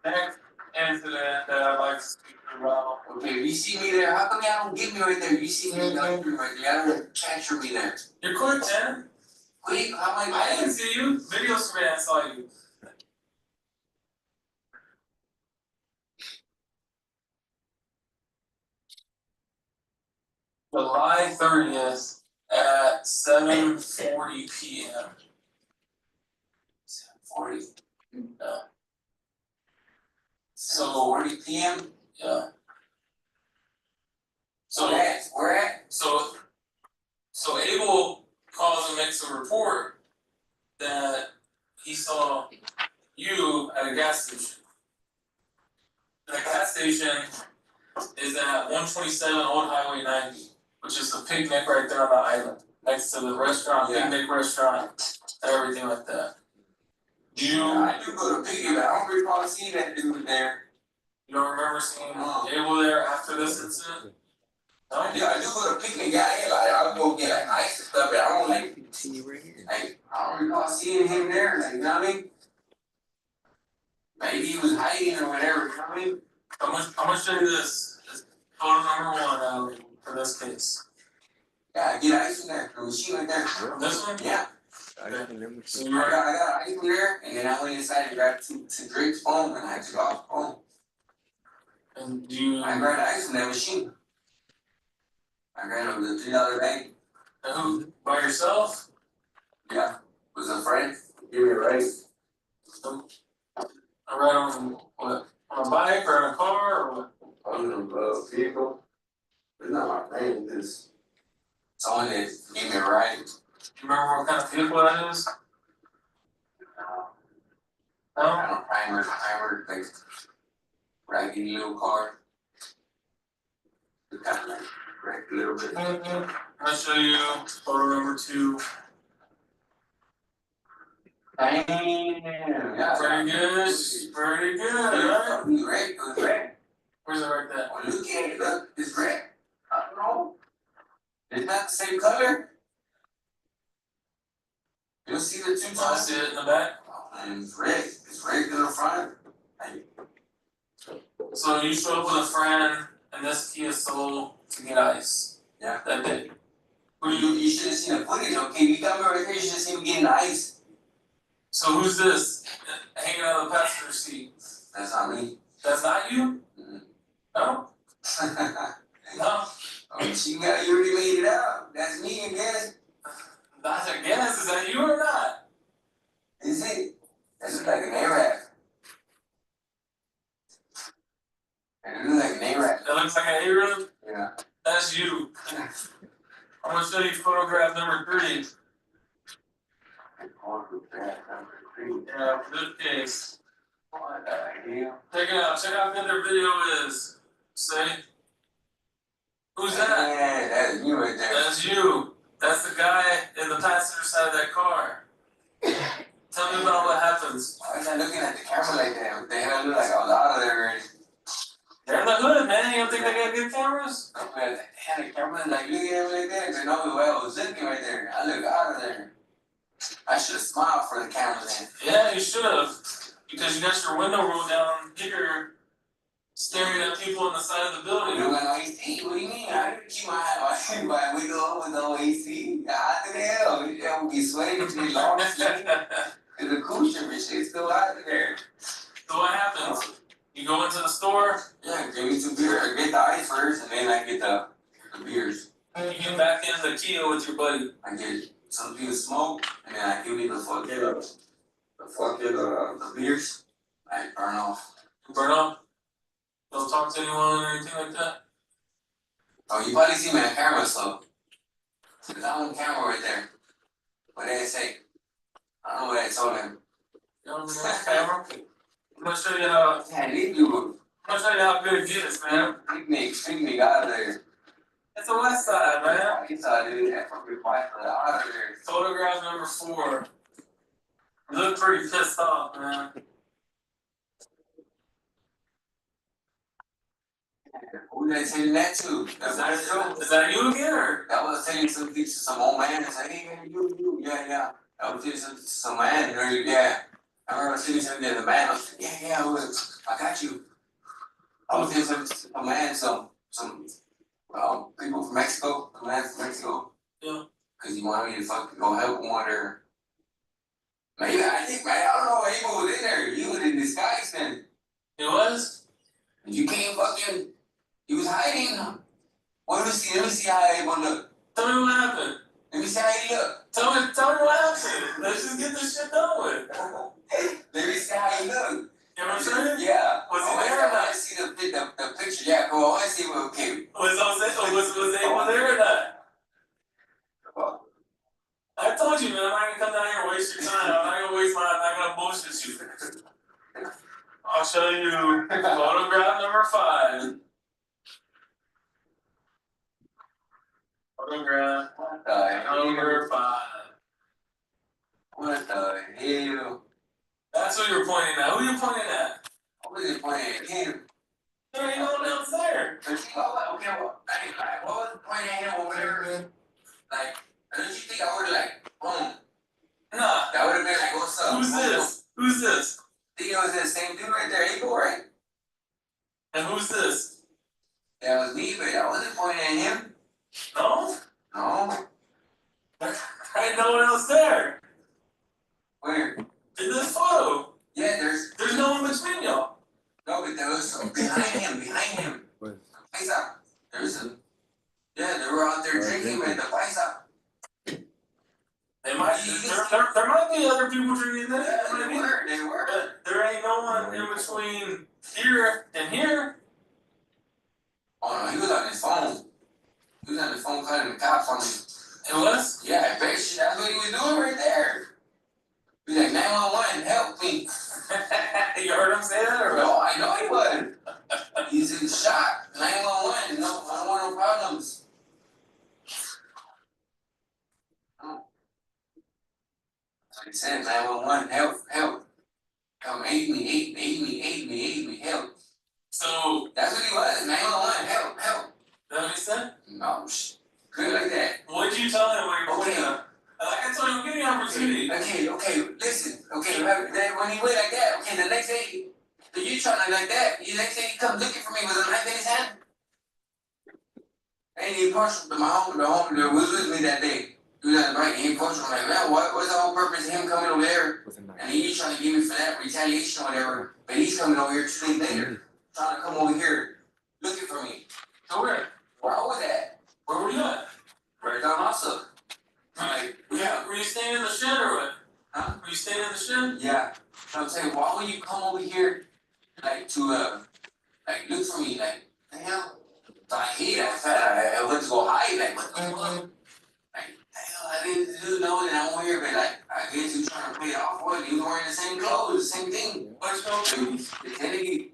the next incident that I'd like to speak about. Okay, if you see me there, how come y'all don't get me right there? You see me right there, y'all don't capture me there. You're quick, Jen. Quick, how am I didn't see you, video surveillance saw you. July 30th at 7:40 p.m. 7:40. Yeah. So 40 p.m. Yeah. So where at? So Abel calls and makes a report that he saw you at a gas station. And the gas station is at 127 Old Highway 90, which is the picnic right there on the island, next to the restaurant, picnic restaurant, everything like that. I do go to picnic, but I don't recall seeing that dude there. You don't remember seeing Abel there after this incident? No, I do go to picnic, I'll go get like ice and stuff, but I don't like, See you right here. like, I don't recall seeing him there, like, you know what I mean? Maybe he was hiding or whatever, you know what I mean? I'm gonna show you this photo number 1 for this case. Yeah, get ice in there, the machine right there. This one? Yeah. I don't remember. So I got ice in there, and then I went inside and grabbed two drinks, phone, and I took off phone. And you, I grabbed ice from that machine. I grabbed the $3 bag. who, by yourself? Yeah, was a friend. Give me a raise. I ride on what? On a bike or in a car or what? On the vehicle. It's not my friend, it's someone that gave me a ride. Do you remember what kind of vehicle that is? No? Kind of primer, like raggedy little car. It kind of like wrecked a little bit. I'll show you photo number 2. Damn, yeah. Pretty good, pretty good, right? It was red, it was red. Where's it right there? Well, look at it, look, it's red. I don't know. It's not the same color. You'll see the two I tones. see it in the back. And it's red in the front. So you show up with a friend and this Kia Soul to get ice. Yeah. That day. Who You should have seen the footage, okay? You got me right there, you should have seen me getting the ice. So who's this hanging out of the passenger seat? That's not me. That's not you? Mhm. No? No? Oh, you already made it out. That's me, I guess. Not a guess. Is that you or not? Is it? That looks like an Arab. It looks like an Arab. That looks like an Arab? Yeah. That's you. I'm gonna show you photograph number 3. Yeah, for this case. What the hell? Check it out. Check out how good their video is. Say. Who's that? Yeah, that's you right there. That's you. That's the guy in the passenger side of that car. Tell me about what happens. Why is I looking at the camera like that? What the hell? I look like I was out of there already. They're in the hood, man. You don't think they got good cameras? I'm like, damn, the camera like looking at me like that. They know the way I was looking right there. I look out of there. I should have smiled for the camera then. Yeah, you should have. Because you got your window rolled down here, staring at people on the side of the You building. don't got no AC? What do you mean? I didn't keep my window up with no AC. How the hell? That would be sweating if they lost sleep. Cause the cushion and shit's still out of there. So what happens? You go into the store, Yeah, give me some beer. I get the ice first, and then I get the beers. you get back in the Kia with your buddy. I get something to smoke, and then I give me the beers. I burn off. You burn up. Don't talk to anyone or anything like that. Oh, you probably see me on camera, so. Cause I'm on camera right there. What did I say? I don't know what I told him. You know what I mean? Camera. I'm gonna show you how. Yeah, these people, I'm gonna show you how good it is, man. picnic out of there. It's the west side, man. He saw dude, that fucking quiet out of there. Photograph number 4. You look pretty pissed off, man. Who they sending that to? Is that you again or? That was sending some pictures to some old man and say, hey man, you, yeah. I was sending something to some man, yeah. I remember sending something to the man, I was like, yeah, I got you. I was sending something to some man, some people from Mexico, a man from Mexico. Yeah. Cause he wanted me to fucking go help him or maybe I think, man, I don't know why he was in there. He was in disguise then. It was? You can't fucking. He was hiding. Let me see how Abel look. Tell me what happened. Let me see how he look. Tell me what happened. Let's just get this shit done with. Let me see how he look. You know what I'm saying? Yeah. Was he I there or want not? to see the picture. Yeah, go. I want to see what okay. Was Abel there or not? I told you, man, I'm not gonna come down here and waste your time. I'm not gonna bullshit you. I'll show you photograph number 5. Photograph What the number 5. What the hell? That's who you're pointing at. Who you pointing at? I wasn't pointing at him. There ain't no one else there. Okay, what was the point at him or whatever? Like, don't you think I would've like, boom? Nah. That would've been like, what's up? Who's this? Who's this? Think it was that same dude right there, Abel, right? And who's this? That was me, but I wasn't pointing at him. No? No. There ain't no one else there. Where? In this photo. Yeah, There's no one between y'all. No, but there was behind him. But Paisa. There's a, yeah, they were out there drinking at the Paisa. There might be other people drinking Yeah, that, they were. but there ain't no one in between here and here. Oh no, he was on his phone. He was on his phone calling the cops on him. It was? Yeah, I bet you that's what he was doing right there. He's like, 911, help me. You heard him say that or what? No, I know he was. He's in shock. 911, no, I don't want no problems. Oh. So he said, 911, help, help. Come aid me, help. So, That's what he was, 911, help, help. that what he said? No, good like that. What'd you tell him when you were Okay. Like I told him, give me an opportunity. Okay, listen, okay, then when he went like that, okay, the next day, you trying like that, the next day he comes looking for me with a knife in his hand. And he approached the homie that was with me that day. He was at the bike, and he approached him like, man, what's the whole purpose of him coming over there? with a knife. And he's trying to give me for that retaliation or whatever, but he's coming over here 2 days later, trying to come over here, looking for me. So where? Where I was at? Where were you at? Right down also. Like, yeah, Were you staying in the shed or what? huh? Were you staying in the shed? Yeah, so I'm saying, why would you come over here, like, to, like, look for me, like, the hell? So I hate that fat, I went to go hide, like, what the fuck? Like, the hell, I didn't do know that I'm over here, but like, I guess you trying to pay it off for it, you wearing the same clothes, same thing. What's going on? The Kennedy.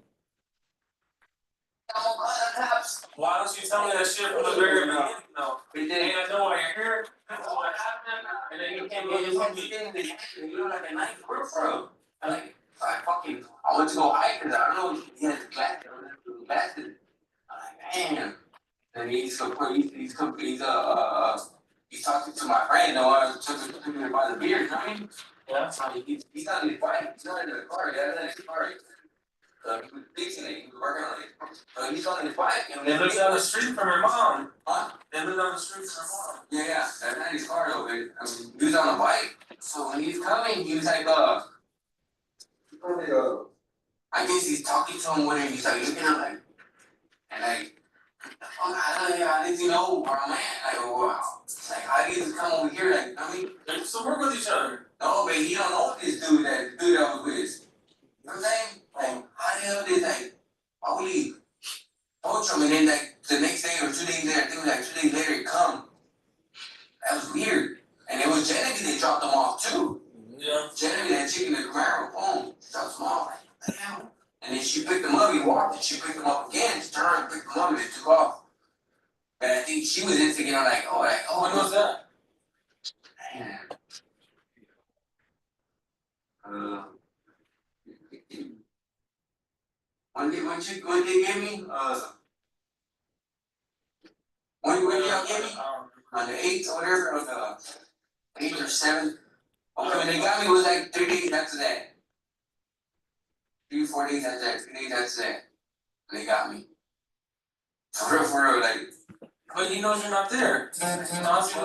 I'm gonna call the cops. Why don't you tell me that shit from the very beginning though? But Hey, then, I know why you're here, this is what happened, and then you can't get me. you look like a knife, where from? I went to go hide, cause I don't know, he had the glasses. I'm like, damn. And he's talking to my friend, though, I took him by the beard, you know what I mean? Yeah. So he's not in the fight, he's not in the car, he had in his car. He was fixing it, he was working on it. So he's on his bike, and They lived down the street from your mom. Huh? They lived down the street from your mom. Yeah, that's not his car though, but, I mean, he was on a bike, so when he's coming, he was like, I guess he's talking to him when he's like looking at like, and like, I didn't know where I'm at, like, wow. Like, how did he come over here, like, I mean, They used to work with each other. no, but he don't know this dude that was with. You know what I'm saying? Like, how the hell did, like, why would he approach him and then, like, the next day or 2 days later, I think it was like 2 days later, he come. That was weird. And it was Genevieve that dropped him off too. Yeah. Genevieve, that chick in the Camaro, boom, dropped him off, like, what the hell? And then she picked him up, he walked, and she picked him up again, she turned around and picked him up and they took off. But I think she was instigating, like, When was that? Man. When they gave me, when y'all gave me, on the 8th or whatever, or the 8th or 7th. Okay, when they got me, it was like 3 days after that. 3 or 4 days after that, 3 days after that. They got me. For real, like, But he knows you're not there. Honestly,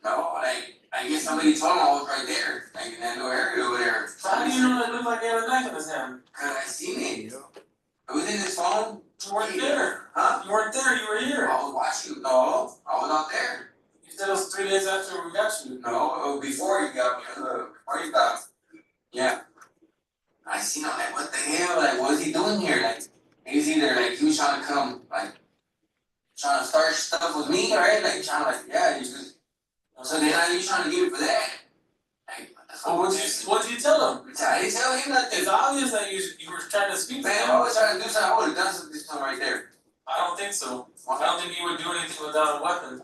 no, like, I guess somebody told him I was right there, like in that little area over there. so how do you know that it looked like he had a knife in his hand? Cause I seen it. It was in his phone. You weren't there. Huh? You weren't there, you were here. I was watching. No, I was out there. You said it was 3 days after we got you. No, it was before you got me. Before you got me. Yeah. I seen him like, what the hell? Like, what is he doing here? Like, he's either like he was trying to come, like, trying to start stuff with me, right? Like, trying to like, yeah, you just. So then I you trying to get it for that? Like, Well, what'd you tell him? I didn't tell him nothing. It's obvious that you were trying to speak to Man, him. I was trying to do something. I would have done something this time right there. I don't think so. I don't think you would do anything without a weapon.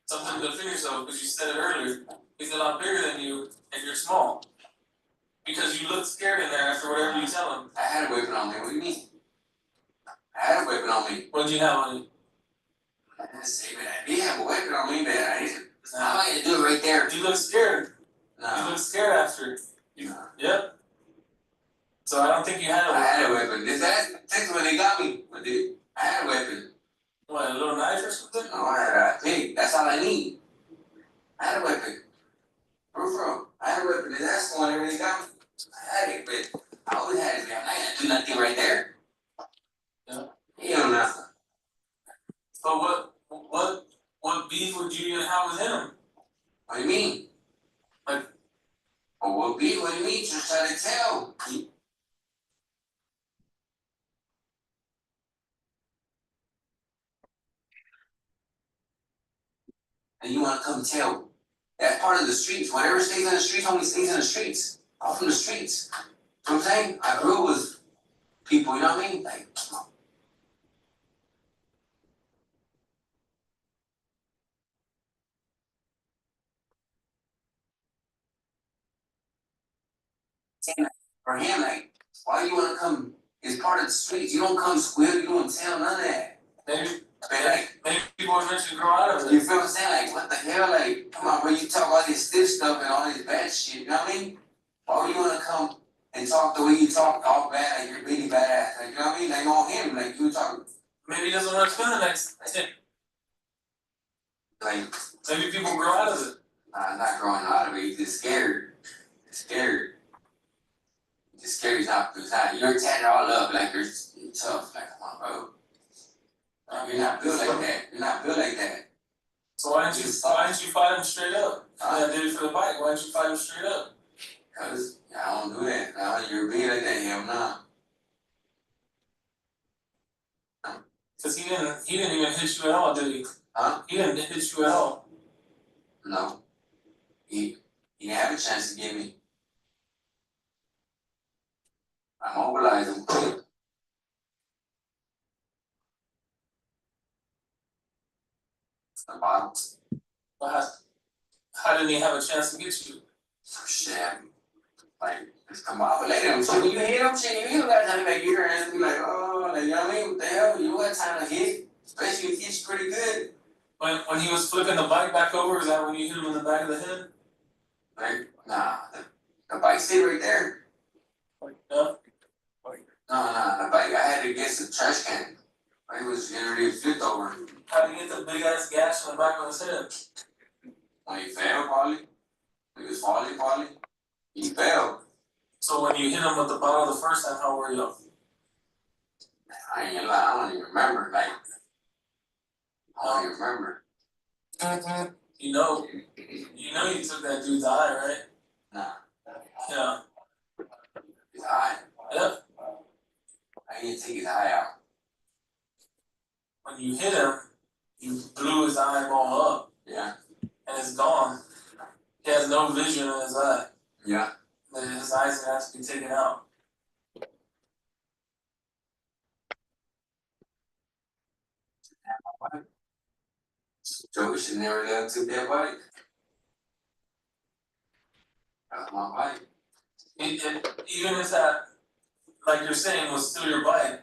Something to defend yourself, because you said it earlier. He's a lot bigger than you, and you're small. Because you look scared in there after whatever you tell him. I had a weapon on me. What do you mean? I had a weapon on me. What'd you have on you? I didn't say that. I did have a weapon on me, but I didn't. How am I gonna do it right there? You look scared. You No. look scared after. No. Yep. So I don't think you had a I weapon. had a weapon. This when they got me. But dude, I had a weapon. What, a little knife or something? No, I had a pig. That's all I need. I had a weapon. For real. I had a weapon. That's the one that really got me. I had it, but I always had it, man. I ain't gonna do nothing right there. But what beef would you even have with him? What do you mean? Like- Oh, what beef? What do you mean? Just trying to tell. And you wanna come tell? That's part of the streets. Whatever stays in the streets only stays in the streets. I'm from the streets. You know what I'm saying? I grew up with people, you know what I mean? Like, come on. For him, like, why you wanna come? It's part of the streets. You don't come squeal, you don't tell none of that. Maybe But like, maybe people eventually grow out of you it. feel what I'm saying? Like, what the hell? Like, come on, bro, you talk all this stiff stuff and all this bad shit, you know what I mean? Why would you wanna come and talk the way you talk all bad, like you're really badass, like, you know what I mean? Like on him, like you talk, Maybe he doesn't want to spend the next 10. like, Maybe people grow out of it. not growing out of it, he's just scared. He's scared. He's just scared he's not, you're tatted all up, like you're tough, like, come on, bro. You're not built like that, you're not built like that. So why didn't you fight him straight up? I did it for the bike. Why didn't you fight him straight up? Cause I don't do that, you're being like that, hell nah. Cause he didn't even hit you at all, did he? Huh? He didn't hit you at all. No. He didn't have a chance to get me. I mobilized him quick. The bottom. But how didn't he have a chance to get you? Shit. Like, just come off later. I'm saying, you hit him, shit, you don't got time to make your hands be like, oh, like, you know what I mean? What the hell? You don't got time to hit. Especially if he's pretty good. When he was flipping the bike back over, is that when you hit him in the back of the head? Like, nah. The bike stayed right there. No? No, the bike, I had to get the trash can. It was already flipped over. How did he get the big ass gash in the back of his head? When he fell, probably. He was falling, probably. He fell. So when you hit him with the bottle the first time, how were you? I ain't gonna lie, I don't even remember. Like, I don't even remember. You know you took that dude's eye, right? Nah, Yeah. his eye. Yep. I didn't take his eye out. When you hit him, you blew his eyeball up Yeah. and it's gone. He has no vision in his eye. Yeah. His eyes gonna have to be taken out. Joey should never let took that bike. That was my bike. Even if that, like you're saying, was still your bike.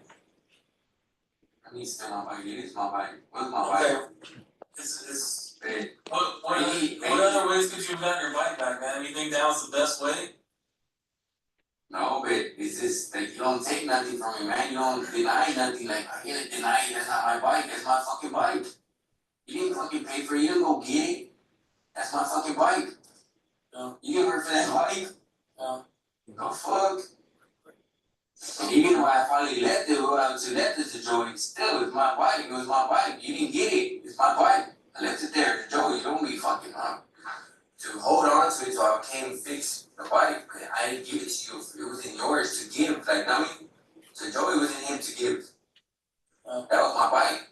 I mean, still my bike. It is my bike. What's my Okay. bike? It's Hey, what Maybe- other ways could you have gotten your bike back, man? You think that was the best way? no, but it's just like you don't take nothing from me, man. You don't deny nothing. Like I can't deny it. That's not my bike. That's my fucking bike. You didn't fucking pay for it. You didn't go get it. That's my fucking bike. Yeah. You didn't work for that bike. Yeah. The fuck? And even though I finally left it, to Joey, still it's my bike. It was my bike. You didn't get it. It's my bike. I left it there to Joey. Don't be fucking to hold on to it so I came fix the bike. I didn't give it to you. It was in yours to give. Like, I mean, so Joey was in him to give. That was my bike.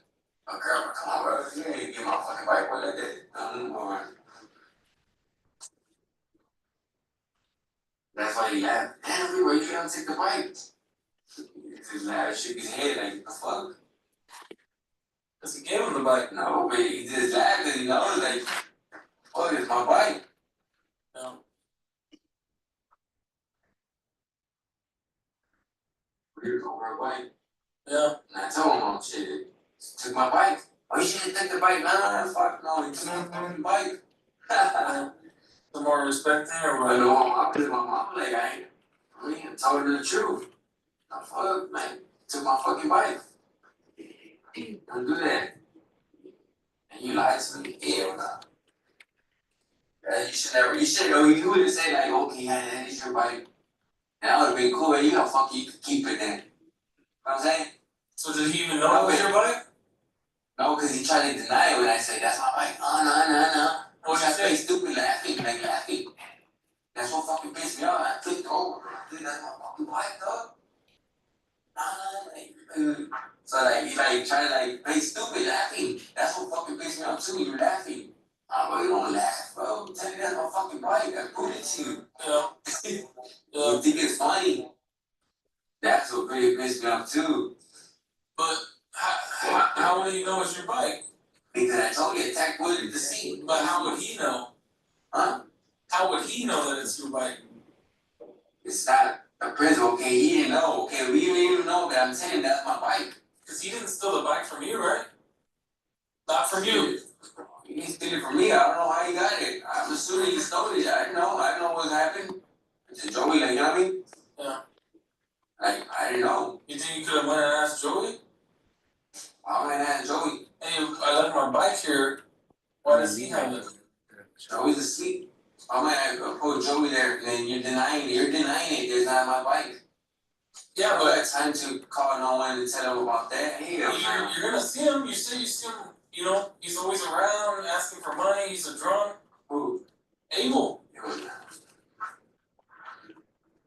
A girl, come on, bro. You ain't get my fucking bike boy like that. No. That's why he laughed. Damn, everywhere you can't take the bike. He laughed, shook his head like, the fuck? Cause he gave him the bike. No, but he just laughed and he knows, like, fuck, it's my bike. No. We're over a bike. Yeah. And I told him, oh shit, took my bike. Oh, you shouldn't take the bike. No, fuck no, he took my fucking bike. Some more respect there, I or know my mom, like, I told her the truth. The fuck, man, took my fucking bike. Don't do that. And you lied to me. Hell no. You should know, you would have said, like, okay, that is your bike. That would have been cool, and you know, fuck, you could keep it then. You know what I'm saying? so did he even know it was your bike? No, cause he tried to deny it when I said, that's my bike. Oh, no. Or I play stupid laughing. That's what fucking pissed me off. I flipped over. Dude, that's my fucking bike, dog. So like, he like trying to like play stupid laughing. That's what fucking pissed me off too. You're laughing. I'm like, you don't laugh, bro. I'm telling you that's my fucking bike. I proved it to you. Yeah. You think it's funny? That's what really pissed me off too. But how would he know it's your bike? Because I told you, attack would the scene. But how would he know? Huh? How would he know that it's your bike? It's not a principle. Okay, he didn't know. Okay, we didn't even know, but I'm saying that's my bike. Cause he didn't steal the bike from you, right? Not from you. He didn't steal it from me. I don't know how he got it. I'm assuming he stole it. I didn't know. I didn't know what happened. It's a Joey, like, you know what I mean? Yeah. Like, I didn't know. You think you could have went and asked Joey? I went and asked Joey. Hey, I left my bike here. Why does he have it? Joey's asleep. I'm gonna put Joey there, and then you're denying it. You're denying it. There's not my bike. Yeah, I but got time to call no one and tell them about that. Hey, you're gonna see him. You say you see him. You know, he's always around asking for money. He's a drunk. who? Abel.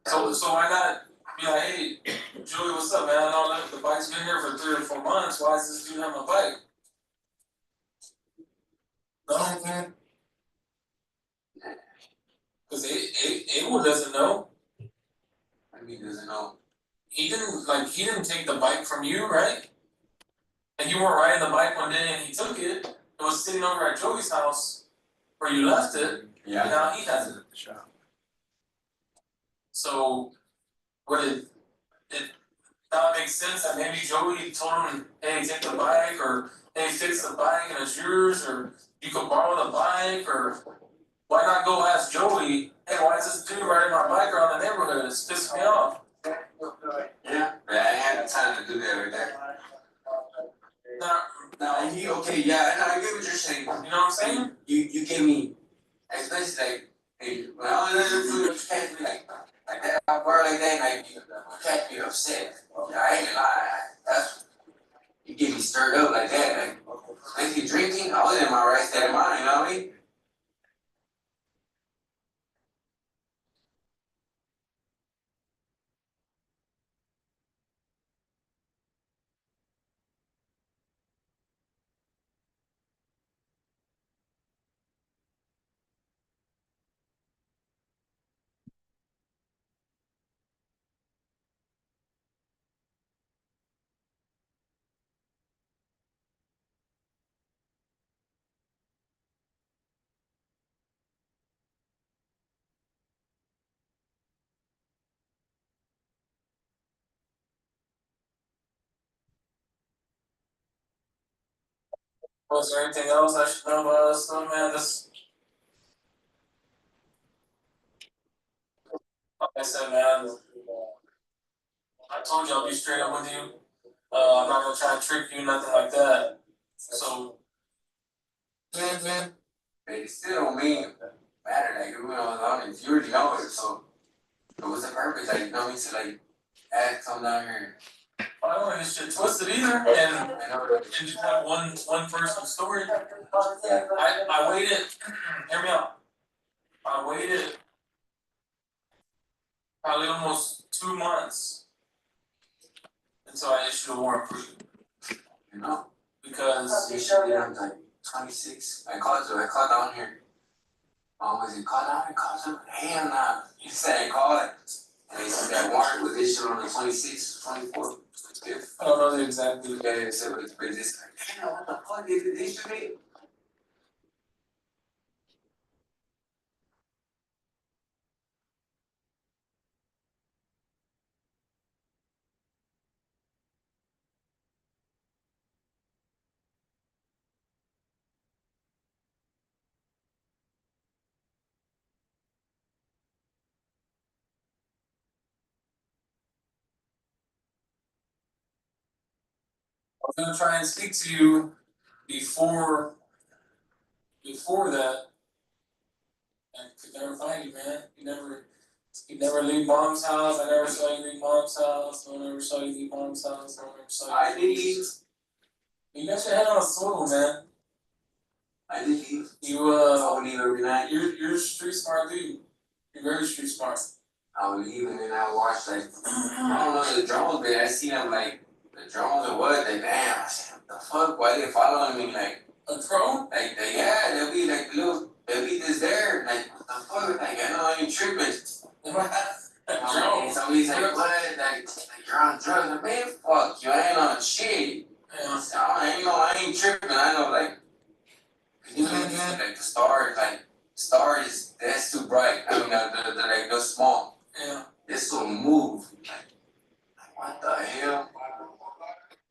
So why not be like, hey, Joey, what's up, man? I know that the bike's been here for 3 or 4 months. Why does this dude have my bike? No, because Abel doesn't know. I mean, doesn't know. He didn't take the bike from you, right? And you weren't riding the bike one day and he took it. It was sitting over at Joey's house where you left it. And Yeah. now he has it. So would it not make sense that maybe Joey told him, hey, take the bike, or hey, fix the bike and it's yours, or you could borrow the bike, or why not go ask Joey, hey, why is this dude riding my bike around the neighborhood? It's pissing me off. Yeah. I had time to do that right there. Now he okay, yeah, I get what you're saying. You know what I'm saying? You give me, especially like, hey, when I was in the food, you can't be like that, I word like that, like you can't be upset. I ain't gonna lie, that's you get me stirred up like that, like you drinking, I was in my right state of mind, you know what I mean? Was there anything else I should know about this stuff, man? This, like I said, man, I told you I'll be straight up with you. I'm not gonna try and trick you, nothing like that. So, Man, but it still don't mean matter, like, you know, you already know it, so what's the purpose, like, you know me to like, add something down here? I don't want to get shit twisted either, and just have one person's story. I waited, hear me out. I waited probably almost 2 months until I issued a warrant for you, You know? because They should be on like 26. I called down here. Was it called down here? Called them? Hell nah. He said I called it. And they said that warrant was issued on the 26th, 24th. I don't know the exact date. Yeah, they said but it's like, damn, what the fuck did it issue it? I was gonna try and speak to you before that. I could never find you, man. You never leave mom's house. I never saw you leave mom's house. No one ever saw you leave mom's house. No one ever saw you. I did leave. You got your head on a swivel, man. I did leave. You I would leave every night. you're a street smart dude. You're very street smart. I would leave and then I would watch like I don't know the drones, but I see them like the drones or what. Like damn, I said, what the fuck? Why they following me? Like A drone? like they, yeah, they'll be like little, they'll be just there. Like what the fuck? Like I know I ain't tripping. A drone? So he's like, what? Like you're on drugs. Like, man, fuck you. I ain't on shit. Yeah. So, I ain't tripping. I know, like, you know, like the stars, that's too bright. I mean, they're like, they're small. Yeah. This will move. Like, what the hell?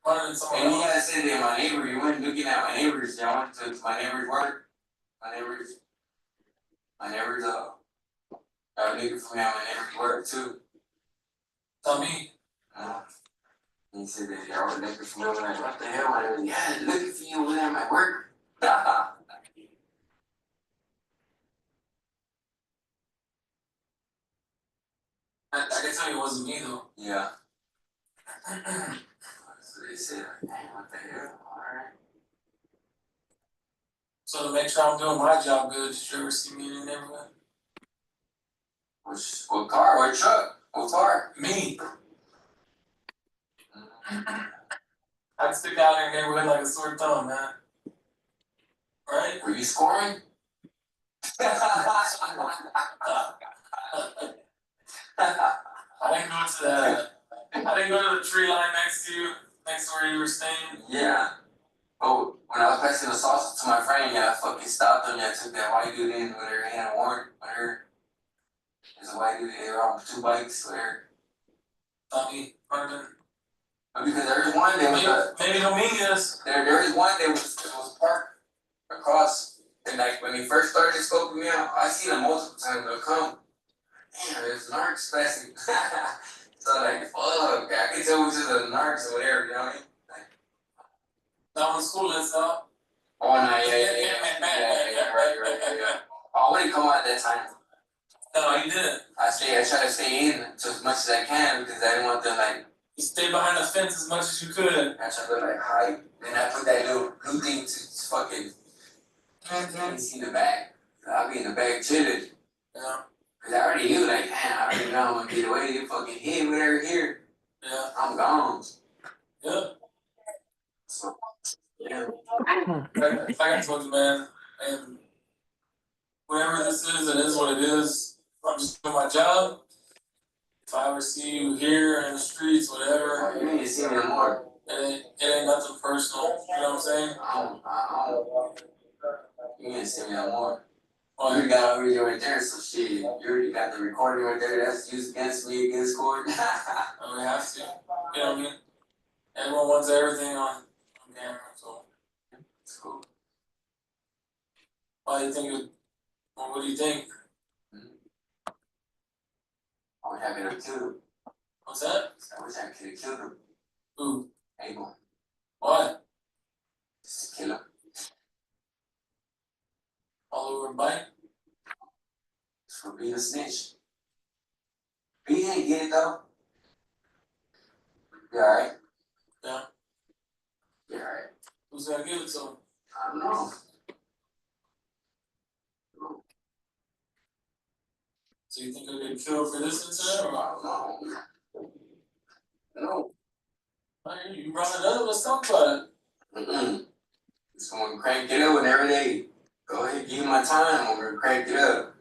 Running in someone And he else. had said that my neighbor, he went looking at my neighbors. I went to my neighbor's work. My neighbors, looking for me at my neighbor's work too. Tell me. And he said that y'all were looking for me. I'm like, what the hell? I was, yeah, looking for you over there at my work. I can tell you it wasn't me though. Yeah. So they said, like, damn, what the hell? Alright. So to make sure I'm doing my job good, did you ever see me in the neighborhood? What car? What truck? What car? Me. I'd stick out in the neighborhood like a sore thumb, man. Right? Were you scoring? I didn't go to that. I didn't go to the tree line next to you, next to where you were staying. Yeah. Oh, when I was passing the sauce to my friend, yeah, I fucking stopped him. Yeah, I took that white dude in with her hand a warrant. With her. There's a white dude there on 2 bikes with her. Tommy, pardon. Because there's one that was Maybe Dominguez. there is one that was parked across, and like when he first started scoping me out, I seen him multiple times. They'll come. Damn, there's narcs passing. So like, fuck, I can tell which is the narcs or whatever, you know what I mean? Like, That one's cool, that's up. oh no, yeah, right. I wouldn't come out at that time. No, you didn't. I try to stay in to as much as I can because I didn't want them like. You stayed behind the fence as much as you could. I try to like hide. Then I put that little blue thing to fucking. Can't see the back. I'll be in the back chilling. Yeah. Cause I already knew like, man, I already know I'm gonna get away. You fucking hit me over here. Yeah. I'm gone. Yeah. So, yeah. Like I told you, man, and whatever this is, it is what it is. I'm just doing my job. If I ever see you here in the streets, whatever, You need to see me more. it ain't nothing personal. You know what I'm saying? I don't. You need to see me more. You Like, already got a video right there, so shit. You already got the recording right there. That's used against me against court. we have to. You know what I mean? Everyone wants everything on camera, so It's cool. why do you think it? Well, what do you think? I wish I could have killed him. What's that? I wish I could have killed him. Who? Abel. Why? Just to kill him. All over a bike? Just for being a snitch. But he didn't get it though. You alright? Yeah. You alright? Who's gonna give it to him? I don't know. So you think he'll get killed for this incident, or I don't know. No. what? You brought it up, let's talk about it. Just gonna crank it up whenever they go ahead, give me my time. I'm gonna crank it up.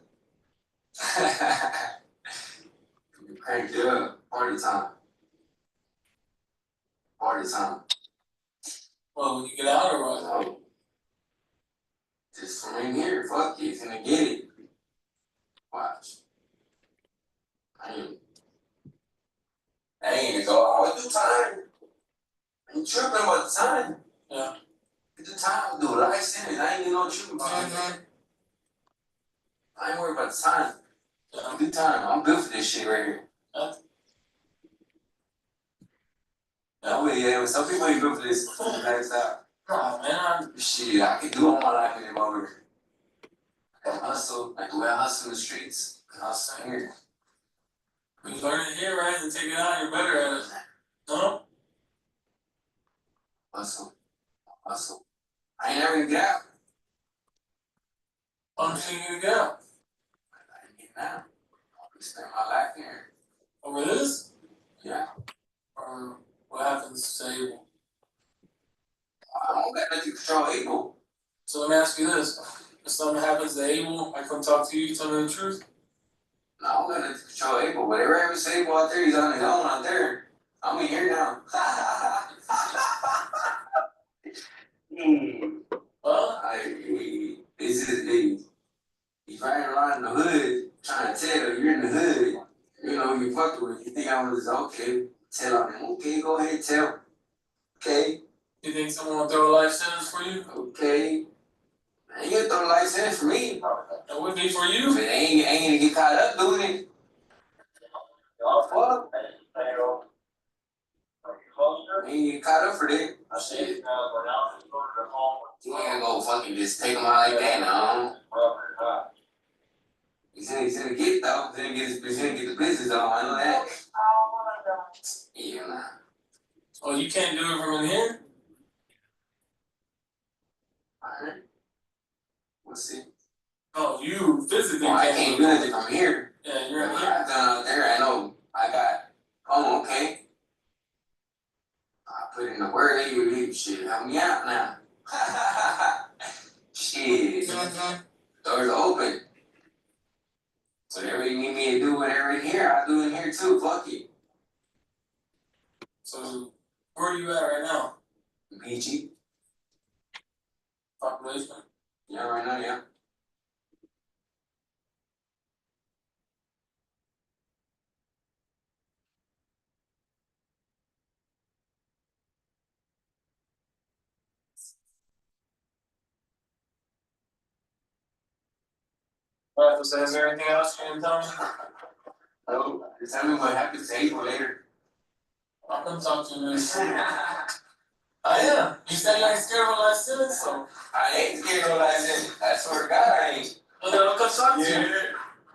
Crank it up. Party time. Party time. Well, when you get out or what? No. Just from in here, fuck you, he's gonna get it. Watch. I ain't gonna go, I would do time. I ain't tripping about the time. Yeah. Get the time, do it. I ain't saying it. I ain't getting no tripping about it. I ain't worried about the time. Yeah. Good time. I'm good for this shit right here. Yeah, some people ain't good for this lifestyle. Oh, man, Shit, I can do all my life in over. I hustle, like the way I hustle in the streets. I hustle here. when you learn it here, right, and take it out, you're better at it. No? Hustle. So I ain't never gonna get out. I'm seeing you get out. I ain't getting out. I'll spend my life here. Over this? Yeah. Or what happens to Abel? I don't got nothing to control Abel. So let me ask you this. If something happens to Abel, I come talk to you, you tell me the truth? No, I don't got nothing to control Abel. Whatever happens to Abel out there, he's on his own out there. I'm in here now. Well, This is the he's riding around in the hood trying to tell you you're in the hood. You know, you fucked with. You think I was okay. Tell him, okay, go ahead, tell. Okay, you think someone will throw a life sentence for you? okay. I ain't gonna throw the lights in for me. It would be for But you. ain't gonna get caught up doing it. Fuck. Ain't get caught up for that. Shit. You ain't gonna go fucking just take him out like that, no. He's gonna get though. He's gonna get the business on. I know that. Yeah, nah. Oh, you can't do it from in here? Alright. We'll see. Oh, you physically Oh, I can't can't do do it. nothing from here. Yeah, you're in What here. I've done out there, I know I got. Oh, okay. I put in the word that you shit. Help me out now. Shit. Doors open. Whatever you need me to do, whatever in here, I'll do in here too. Fuck it. So, where are you at right now? PG. Population? Yeah, right now, yeah. Alright, so is there anything else you can tell me? Oh, tell me what happens to April later. I'll come talk to you next. I am. You said you ain't scared of a life sentence, so. I ain't scared of that. I swear to God, I ain't. Well, then I'll come talk to you.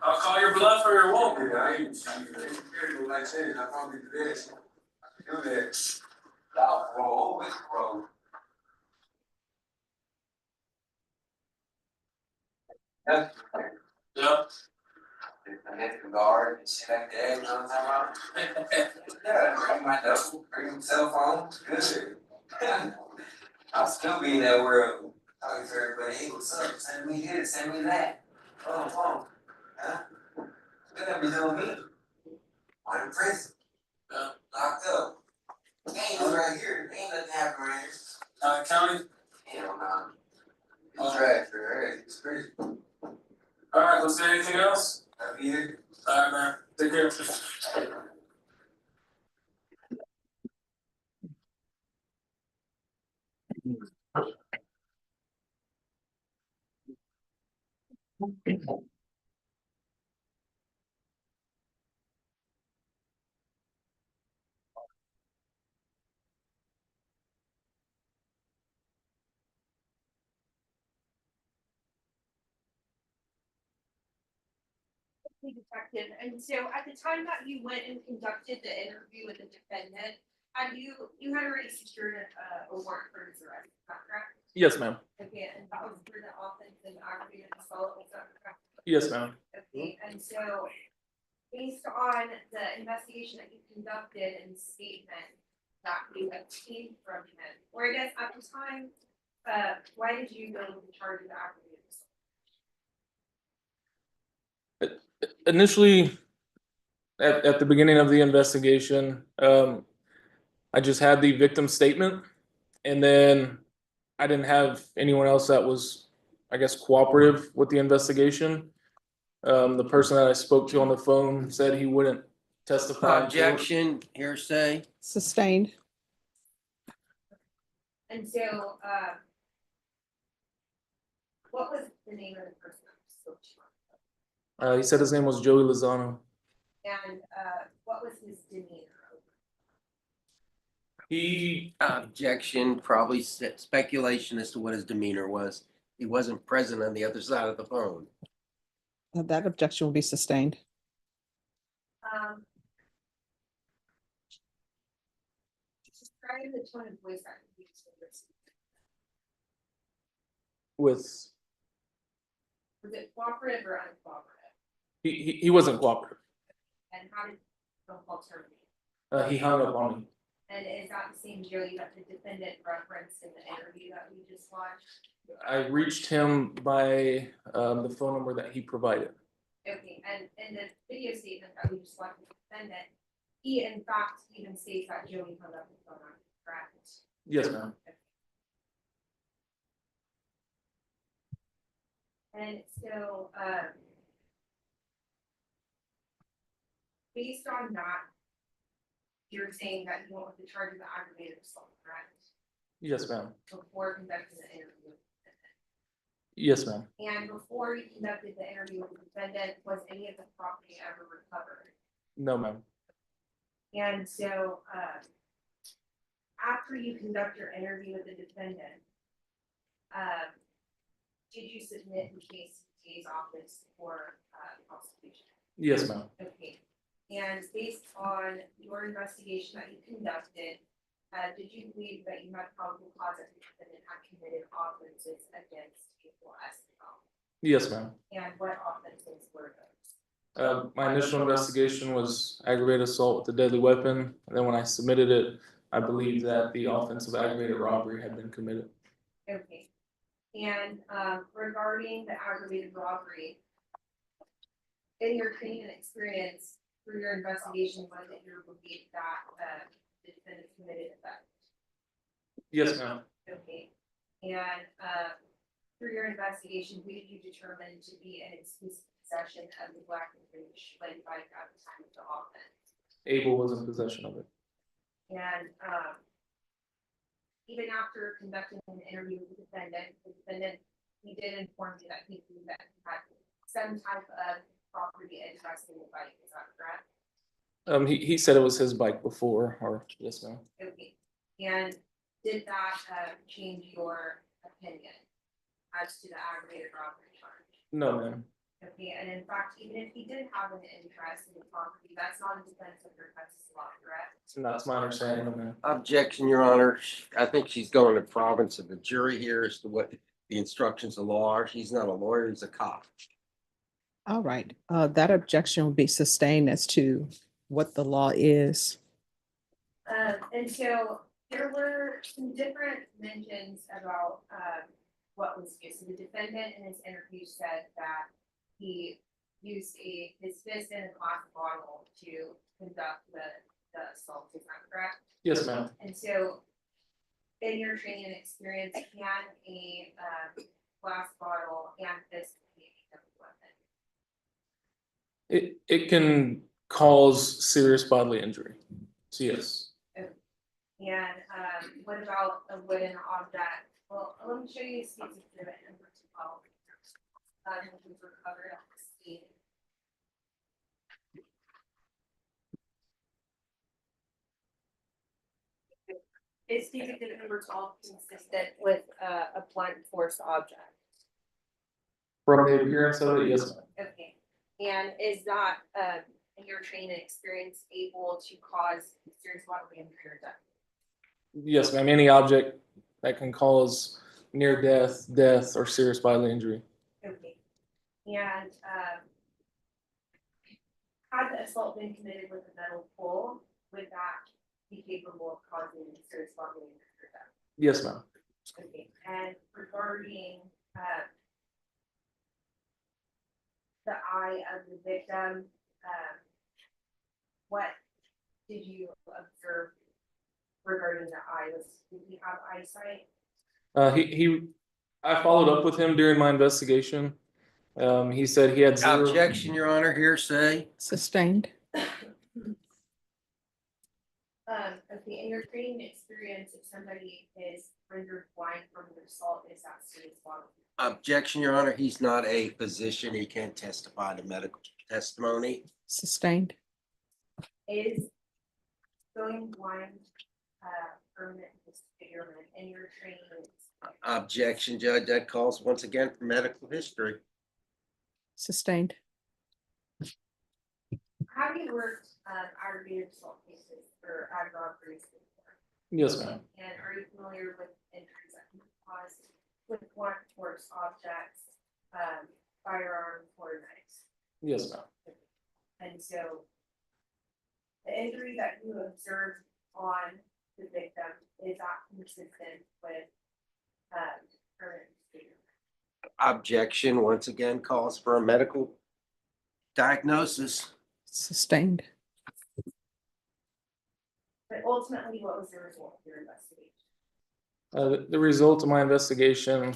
I'll call your bluff or it won't. I ain't scared of that. I probably do this. I can do that. I'll roll with bro. Yeah. Yeah. I hit the guard and shit like that, you know what I'm talking about? Yeah, bring my duffel, bring my cell phone, good. I'll still be in that world. Talking to everybody, hey, what's up? Send me this, send me that. Oh, huh? Look at me doing me. I'm in prison. Yeah. Locked up. Ain't no right here. Ain't nothing happening right here. County? Hell no. It's trash, right? It's crazy. Alright, was there anything else? I'll be here. Alright, man. Take care. Detective, and so at the time that you went and conducted the interview with the defendant, you had already secured a warrant for his arrest, is that correct? Yes, ma'am. Okay, and that was for the offense and aggravated assault, is that correct? Yes, ma'am. Okay, and so based on the investigation that you conducted and statement that you obtained from him, or I guess at the time, why did you go with the charge of aggravated assault? Initially, at the beginning of the investigation, I just had the victim statement, and then I didn't have anyone else that was, I guess, cooperative with the investigation. The person that I spoke to on the phone said he wouldn't testify. in court. Objection, hearsay. Sustained. And so, what was the name of the person that you spoke to? He said his name was Joey Lozano. And, what was his demeanor? He, Objection, probably speculation as to what his demeanor was. He wasn't present on the other side of the phone. That objection will be sustained. Describe the tone of voice that you used in this. with, Was it cooperative or uncooperative? he wasn't cooperative. And how did the call terminate? He hung up on me. And is that the same Joey that the defendant referenced in the interview that we just watched? I reached him by, the phone number that he provided. Okay, and in the video statement that we just watched with the defendant, he in fact even states that Joey hung up the phone on him, correct? Yes, ma'am. And so, based on that, you're saying that you went with the charge of aggravated assault, correct? Yes, ma'am. Before conducting the interview. Yes, ma'am. And before you conducted the interview with the defendant, was any of the property ever recovered? No, ma'am. And so, after you conduct your interview with the defendant, did you submit the case to DA's office for, prosecution? Yes, ma'am. Okay, and based on your investigation that you conducted, did you believe that you had probable cause that the defendant had committed offenses against people as well? Yes, ma'am. And what offenses were those? My initial investigation was aggravated assault with a deadly weapon. And then when I submitted it, I believed that the offense of aggravated robbery had been committed. Okay, and regarding the aggravated robbery, in your training and experience through your investigation, was it your belief that the defendant committed a theft? Yes, ma'am. Okay, and through your investigation, who did you determine to be in exclusive possession of the black and British lead bike at the time of the offense? Abel was in possession of it. And even after conducting an interview with the defendant, he did inform you that he knew that he had some type of property interest in the bike, is that correct? He said it was his bike before, or yes, ma'am. Okay, and did that change your opinion as to the aggravated robbery charge? No, ma'am. Okay, and in fact, even if he did have an interest in the property, that's not a defense of your offenses law, correct? That's my understanding, ma'am. Objection, Your Honor. I think she's going to province of the jury here as to what the instructions of law are. She's not a lawyer, he's a cop. All right, that objection will be sustained as to what the law is. And so there were some different mentions about what was used. So the defendant in his interview said that he used his fist in a glass bottle to conduct the assault, is that correct? Yes, ma'am. And so in your training and experience, can a glass bottle and fist be a weapon? It can cause serious bodily injury. So yes. And what about a wooden object? Well, let me show you a piece of exhibit number 12. Which was recovered at the scene. Is piece of exhibit number 12 consistent with a blunt force object? From the appearance of it, yes, ma'am. Okay, and is that in your training and experience able to cause serious bodily injury or death? Yes, ma'am. Any object that can cause near death, or serious bodily injury. Okay, and had the assault been committed with a metal pole, would that be capable of causing serious bodily injury or death? Yes, ma'am. Okay, and regarding the eye of the victim, what did you observe regarding the eye? Did he have eyesight? I followed up with him during my investigation. He said he had zero. Objection, Your Honor, hearsay. Sustained. Okay, in your training experience, if somebody is rendered blind from an assault, is that serious bodily? Objection, Your Honor, he's not a physician. He can't testify to medical testimony. Sustained. Is going blind permanent disfigurement in your training? Objection, Judge, that calls once again for medical history. Sustained. Have you worked aggravated assault cases or ag robberies before? Yes, ma'am. And are you familiar with injuries that can be caused with one sports objects, firearms or knives. Yes, ma'am. And so the injury that you observed on the victim is not consistent with, current state. Objection, once again, calls for a medical diagnosis. Sustained. But ultimately, what was the result of your investigation? The result of my investigation,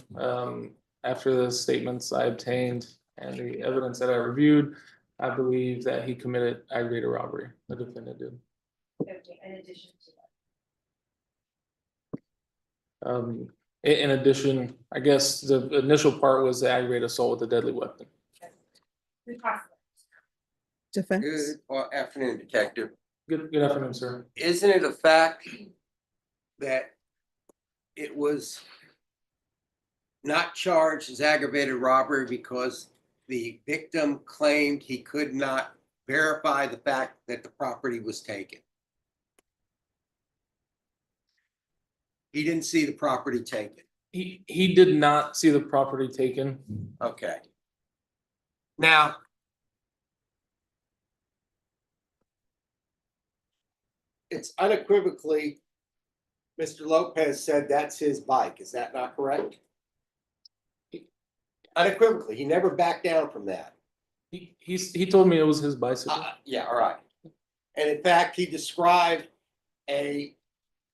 after the statements I obtained and the evidence that I reviewed, I believe that he committed aggravated robbery, the defendant did. Okay, in addition to that. In addition, I guess the initial part was the aggravated assault with a deadly weapon. Who caused it? Defense. Good afternoon, Detective. Good afternoon, sir. Isn't it a fact that it was not charged as aggravated robbery because the victim claimed he could not verify the fact that the property was taken? He didn't see the property taken. He did not see the property taken. Okay. Now, it's unequivocally, Mr. Lopez said that's his bike. Is that not correct? Unequivocally, he never backed down from that. He told me it was his bicycle. Yeah, all right. And in fact, he described a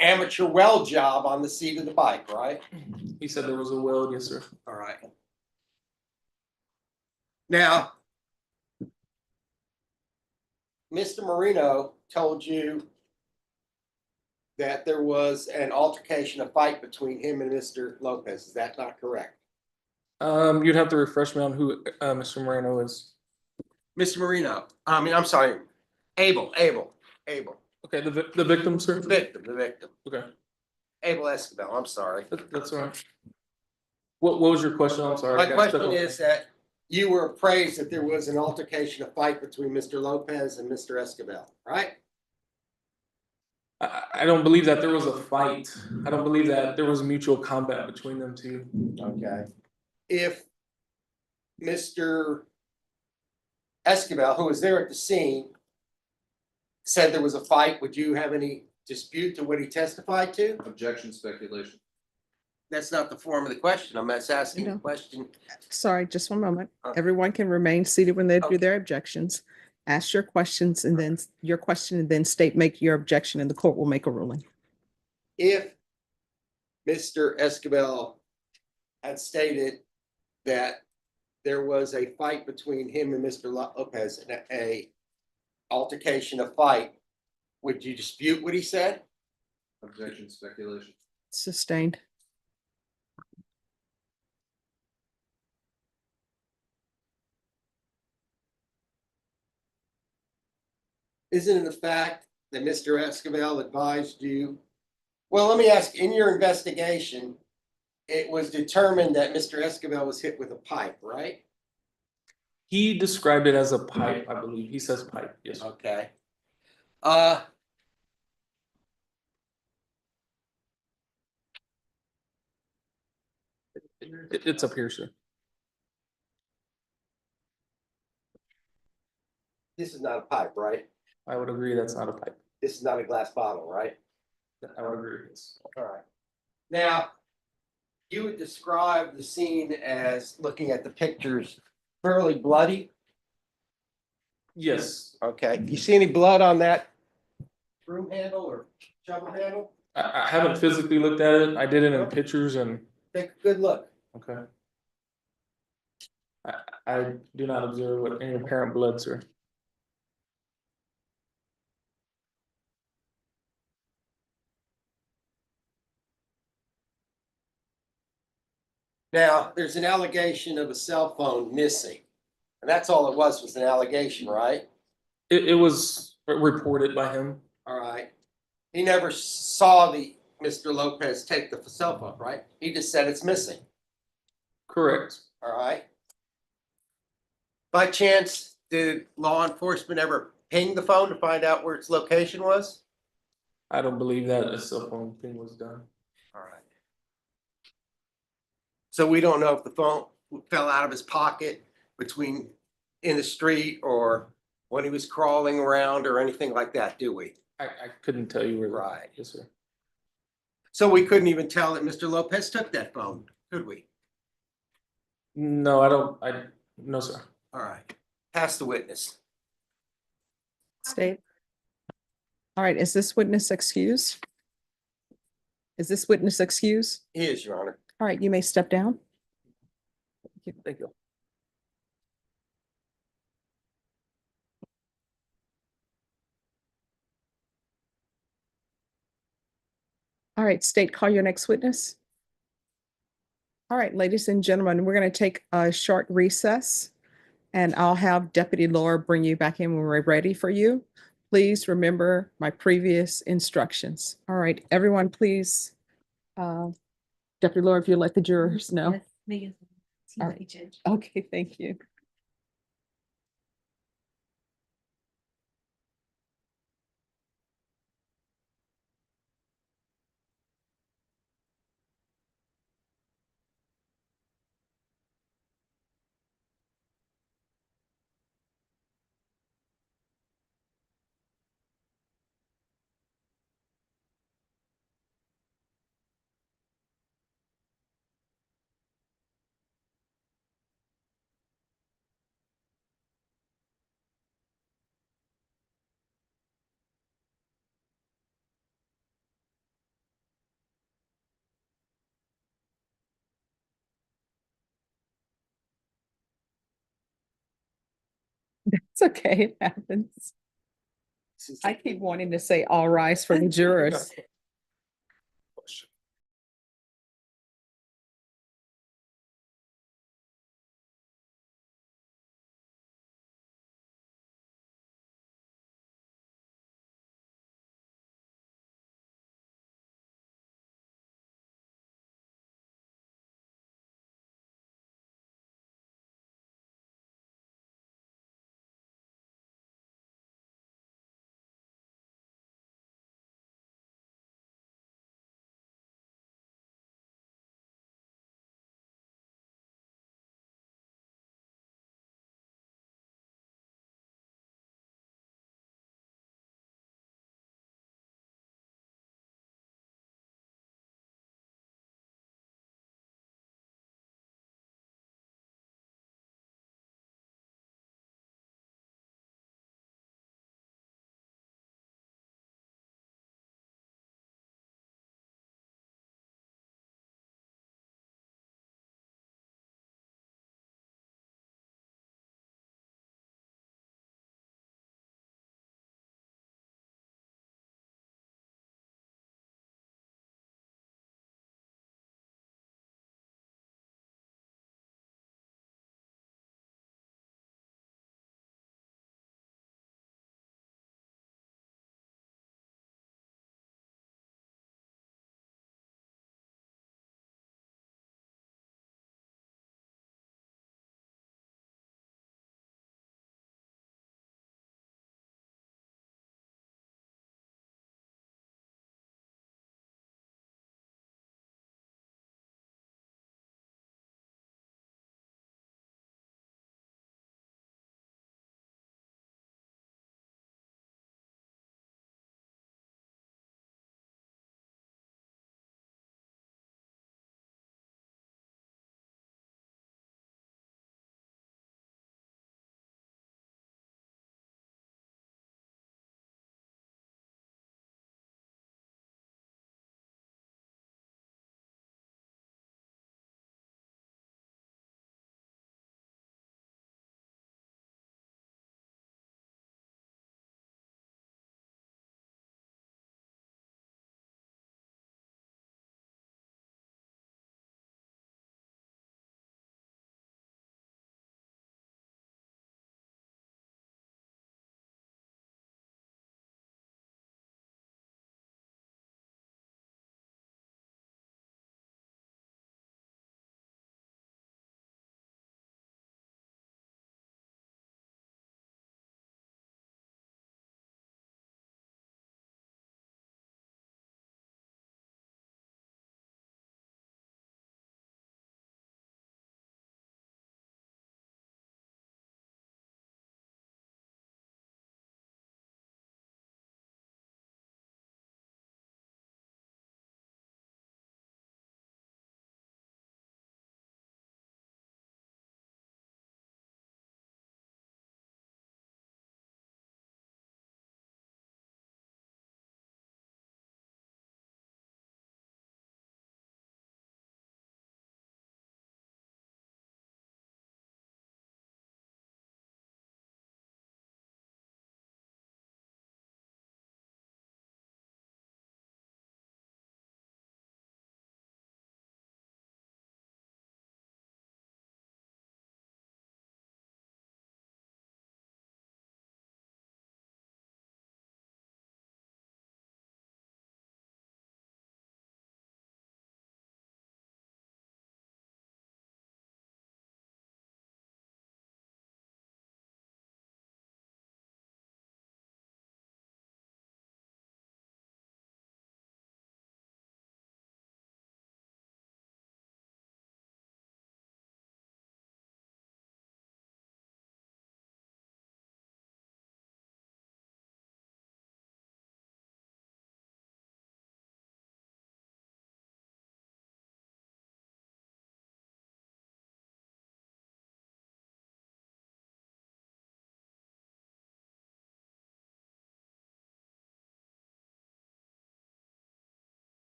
amateur weld job on the seat of the bike, right? He said there was a weld, yes, sir. All right. Now, Mr. Marino told you that there was an altercation, a fight between him and Mr. Lopez. Is that not correct? You'd have to refresh me on who Mr. Moreno is. Mr. Marino, I'm sorry, Abel. Okay, the victim, sir? The victim. Okay, Abel Escobar, I'm sorry. that's all right. What was your question? I'm sorry. I My got question stuck on- is that you were appraised that there was an altercation, a fight between Mr. Lopez and Mr. Escobar, right? I don't believe that there was a fight. I don't believe that there was mutual combat between them two. Okay. If Mr. Escobar, who was there at the scene, said there was a fight, would you have any dispute to what he testified to? Objection, speculation. That's not the form of the question. I'm just asking No. the question. Sorry, just one moment. Okay. Everyone can remain seated when they do Okay. their objections. Ask your questions and then your question and then state, make your objection and the court will make a ruling. If Mr. Escobar had stated that there was a fight between him and Mr. Lopez, and a altercation, a fight, would you dispute what he said? Objection, speculation. Sustained. Isn't it a fact that Mr. Escobar advised you? Well, let me ask, in your investigation, it was determined that Mr. Escobar was hit with a pipe, right? He described it as a pipe, I believe. He says pipe, yes. Sir. Okay. It's up here, sir. This is not a pipe, right? I would agree that's not a pipe. This is not a glass bottle, right? I would agree. Yes. All right. Now, you would describe the scene as, looking at the pictures, fairly bloody. Yes, Okay. You see any blood on that broom handle or shovel handle? I haven't physically looked at it. I did it in pictures and, Take a good look. okay. I do not observe any apparent blood, sir. Now, there's an allegation of a cell phone missing. And that's all it was an allegation, right? It was reported by him. All right. He never saw Mr. Lopez take the cell phone, right? He just said it's missing. Correct. All right. By chance, did law enforcement ever ping the phone to find out where its location was? I don't believe that a cell phone thing was done. All right. So we don't know if the phone fell out of his pocket between in the street or when he was crawling around or anything like that, do we? I couldn't tell you where. Right. Yes, sir. So we couldn't even tell that Mr. Lopez took that phone, could we? No, I don't, no, sir. All right, pass the witness. State. All right, is this witness excused? Is this witness excused? He is, Your Honor. All right, you may step down. Thank you. All right, state, call your next witness. All right, ladies and gentlemen, we're going to take a short recess and I'll have Deputy Laura bring you back in when we're ready for you. Please remember my previous instructions. All right, everyone, please. Deputy Laura, if you let the jurors know. Yes, Megan. All right. Judge. Okay, thank you. It's okay, it happens. I keep wanting to say all rise for the jurors.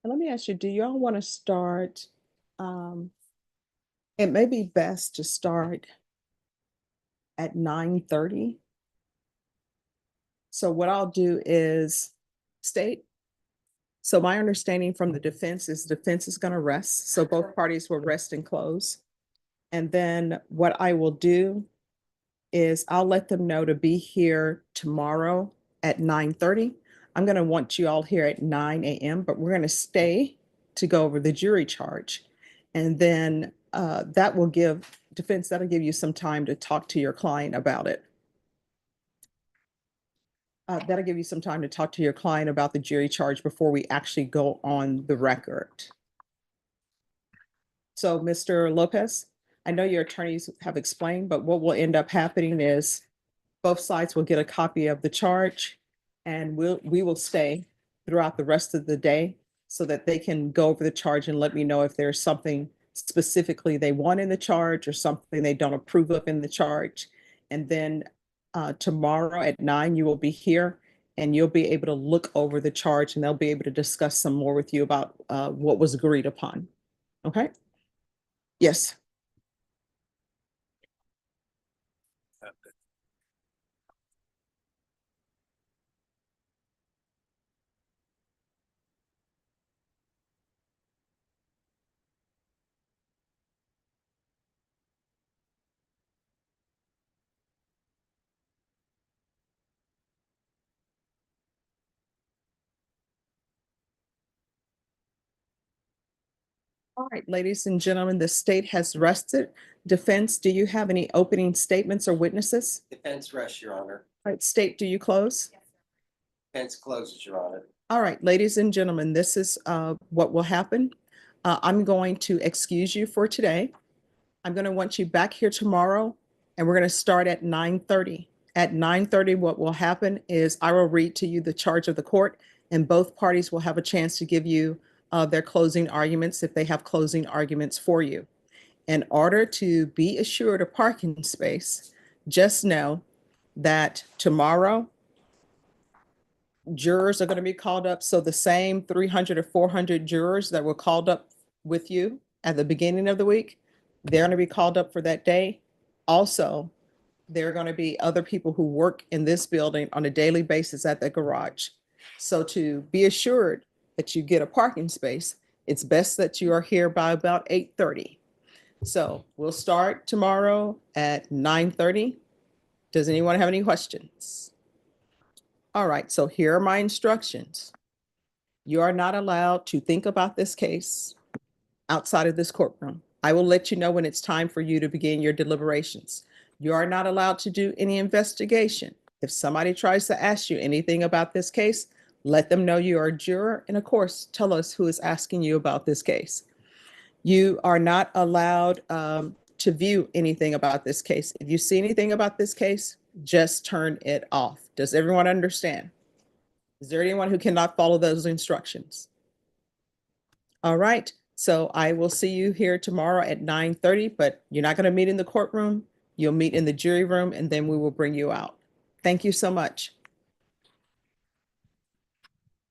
And let me ask you, do y'all want to start? It may be best to start at 9:30. So what I'll do is state. So my understanding from the defense is going to rest. So both parties will rest and close. And then what I will do is I'll let them know to be here tomorrow at 9:30. I'm going to want you all here at 9 a.m., but we're going to stay to go over the jury charge. And then that will give defense, that'll give you some time to talk to your client about it. That'll give you some time to talk to your client about the jury charge before we actually go on the record. So, Mr. Lopez, I know your attorneys have explained, but what will end up happening is both sides will get a copy of the charge, and we will stay throughout the rest of the day so that they can go over the charge and let me know if there's something specifically they want in the charge or something they don't approve of in the charge. And then tomorrow at 9, you will be here and you'll be able to look over the charge and they'll be able to discuss some more with you about what was agreed upon. Okay? Yes. All right, ladies and gentlemen, the state has rested. Defense, do you have any opening statements or witnesses? Defense rests, Your Honor. All right, state, do you close? Defense closes, Your Honor. All right, ladies and gentlemen, this is what will happen. I'm going to excuse you for today. I'm going to want you back here tomorrow, and we're going to start at 9:30. At 9:30, what will happen is I will read to you the charge of the court, and both parties will have a chance to give you their closing arguments if they have closing arguments for you. In order to be assured a parking space, just know that tomorrow jurors are going to be called up. So the same 300 or 400 jurors that were called up with you at the beginning of the week, they're going to be called up for that day. Also, there are going to be other people who work in this building on a daily basis at the garage. So to be assured that you get a parking space, it's best that you are here by about 8:30. So we'll start tomorrow at 9:30. Does anyone have any questions? All right, so here are my instructions. You are not allowed to think about this case outside of this courtroom. I will let you know when it's time for you to begin your deliberations. You are not allowed to do any investigation. If somebody tries to ask you anything about this case, let them know you are a juror, and of course, tell us who is asking you about this case. You are not allowed to view anything about this case. If you see anything about this case, just turn it off. Does everyone understand? Is there anyone who cannot follow those instructions? All right, so I will see you here tomorrow at 9:30, but you're not going to meet in the courtroom. You'll meet in the jury room, and then we will bring you out. Thank you so much.